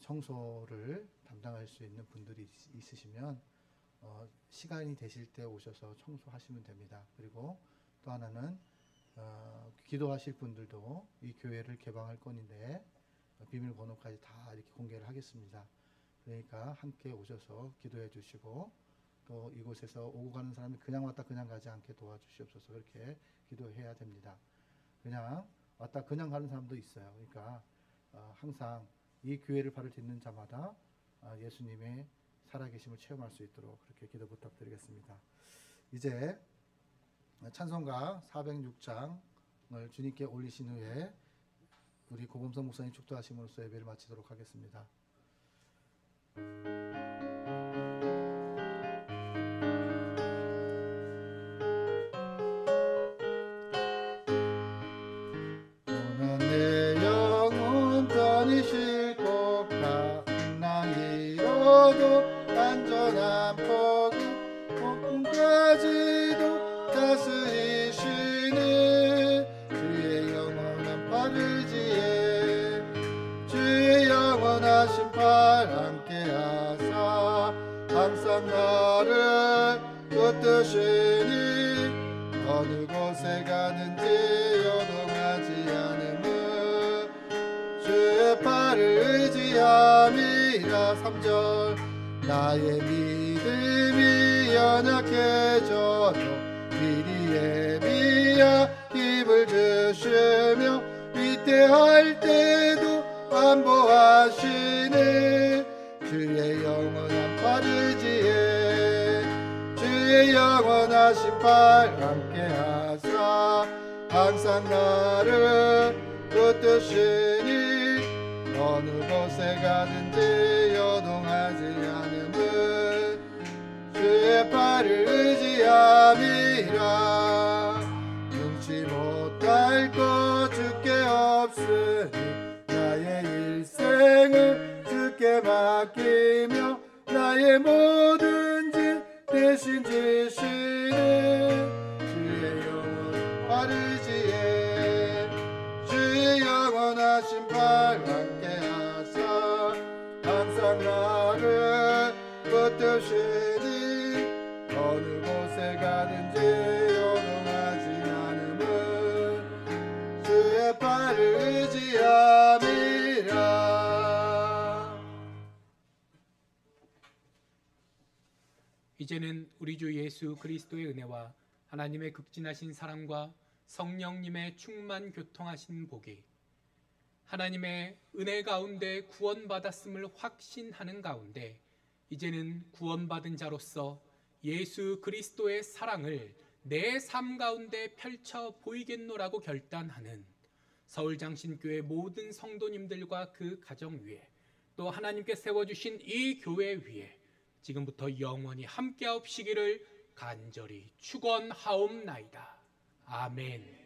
청소를 담당할 수 있는 분들이 있으시면 시간이 되실 때 오셔서 청소하시면 됩니다. 그리고 또 하나는 기도하실 분들도 이 교회를 개방할 건인데 비밀번호까지 다 이렇게 공개를 하겠습니다. 그러니까 함께 오셔서 기도해 주시고 또 이곳에서 오고 가는 사람이 그냥 왔다 그냥 가지 않게 도와주시옵소서. 그렇게 기도해야 됩니다. 그냥 왔다 그냥 가는 사람도 있어요. 그러니까 항상 이 교회를 발을 딛는 자마다 예수님의 살아계심을 체험할 수 있도록 그렇게 기도 부탁드리겠습니다. 이제 찬송가 406장을 주님께 올리신 후에 우리 고범성 목사님 축도하심으로써 예배를 마치도록 하겠습니다. 오늘 내 영혼 편히 쉴고 강낭이로도 안전한 폭풍 꿈까지도 따스히 쉬는 주의 영원한 팔을지에 주의 영원하신 팔 함께하사 항상 나를 붙드시니 어느 곳에 가는지 요동하지 않음은 주의 팔을 의지함이라. 3절 나의 믿음이 연약해져도 미리 예비하 힘을 주시며 위태할 때도 안보하시네 주의 영원한 팔을지에 주의 영원하신 팔 함께하사 항상 나를 붙드시니 어느 곳에 가든지 요동하지 않음은 주의 팔을 의지함이라. 눈치 못할 것 주께 없으니 나의 일생을 주께 맡기며 나의 모든 짓 대신 지시는 주의 영원 팔을지에 주의 영원하신 팔 함께하사 항상 나를 붙드시니 어느 곳에 가든지 요동하지 않음은 주의 팔을 의지함이라. 이제는 우리 주 예수 그리스도의 은혜와 하나님의 극진하신 사랑과 성령님의 충만 교통하신 복이 하나님의 은혜 가운데 구원받았음을 확신하는 가운데 이제는 구원받은 자로서 예수 그리스도의 사랑을 내 삶 가운데 펼쳐 보이겠노라고 결단하는 서울장신교회 모든 성도님들과 그 가정 위에 또 하나님께 세워주신 이 교회 위에 지금부터 영원히 함께하옵시기를 간절히 축원하옵나이다. 아멘.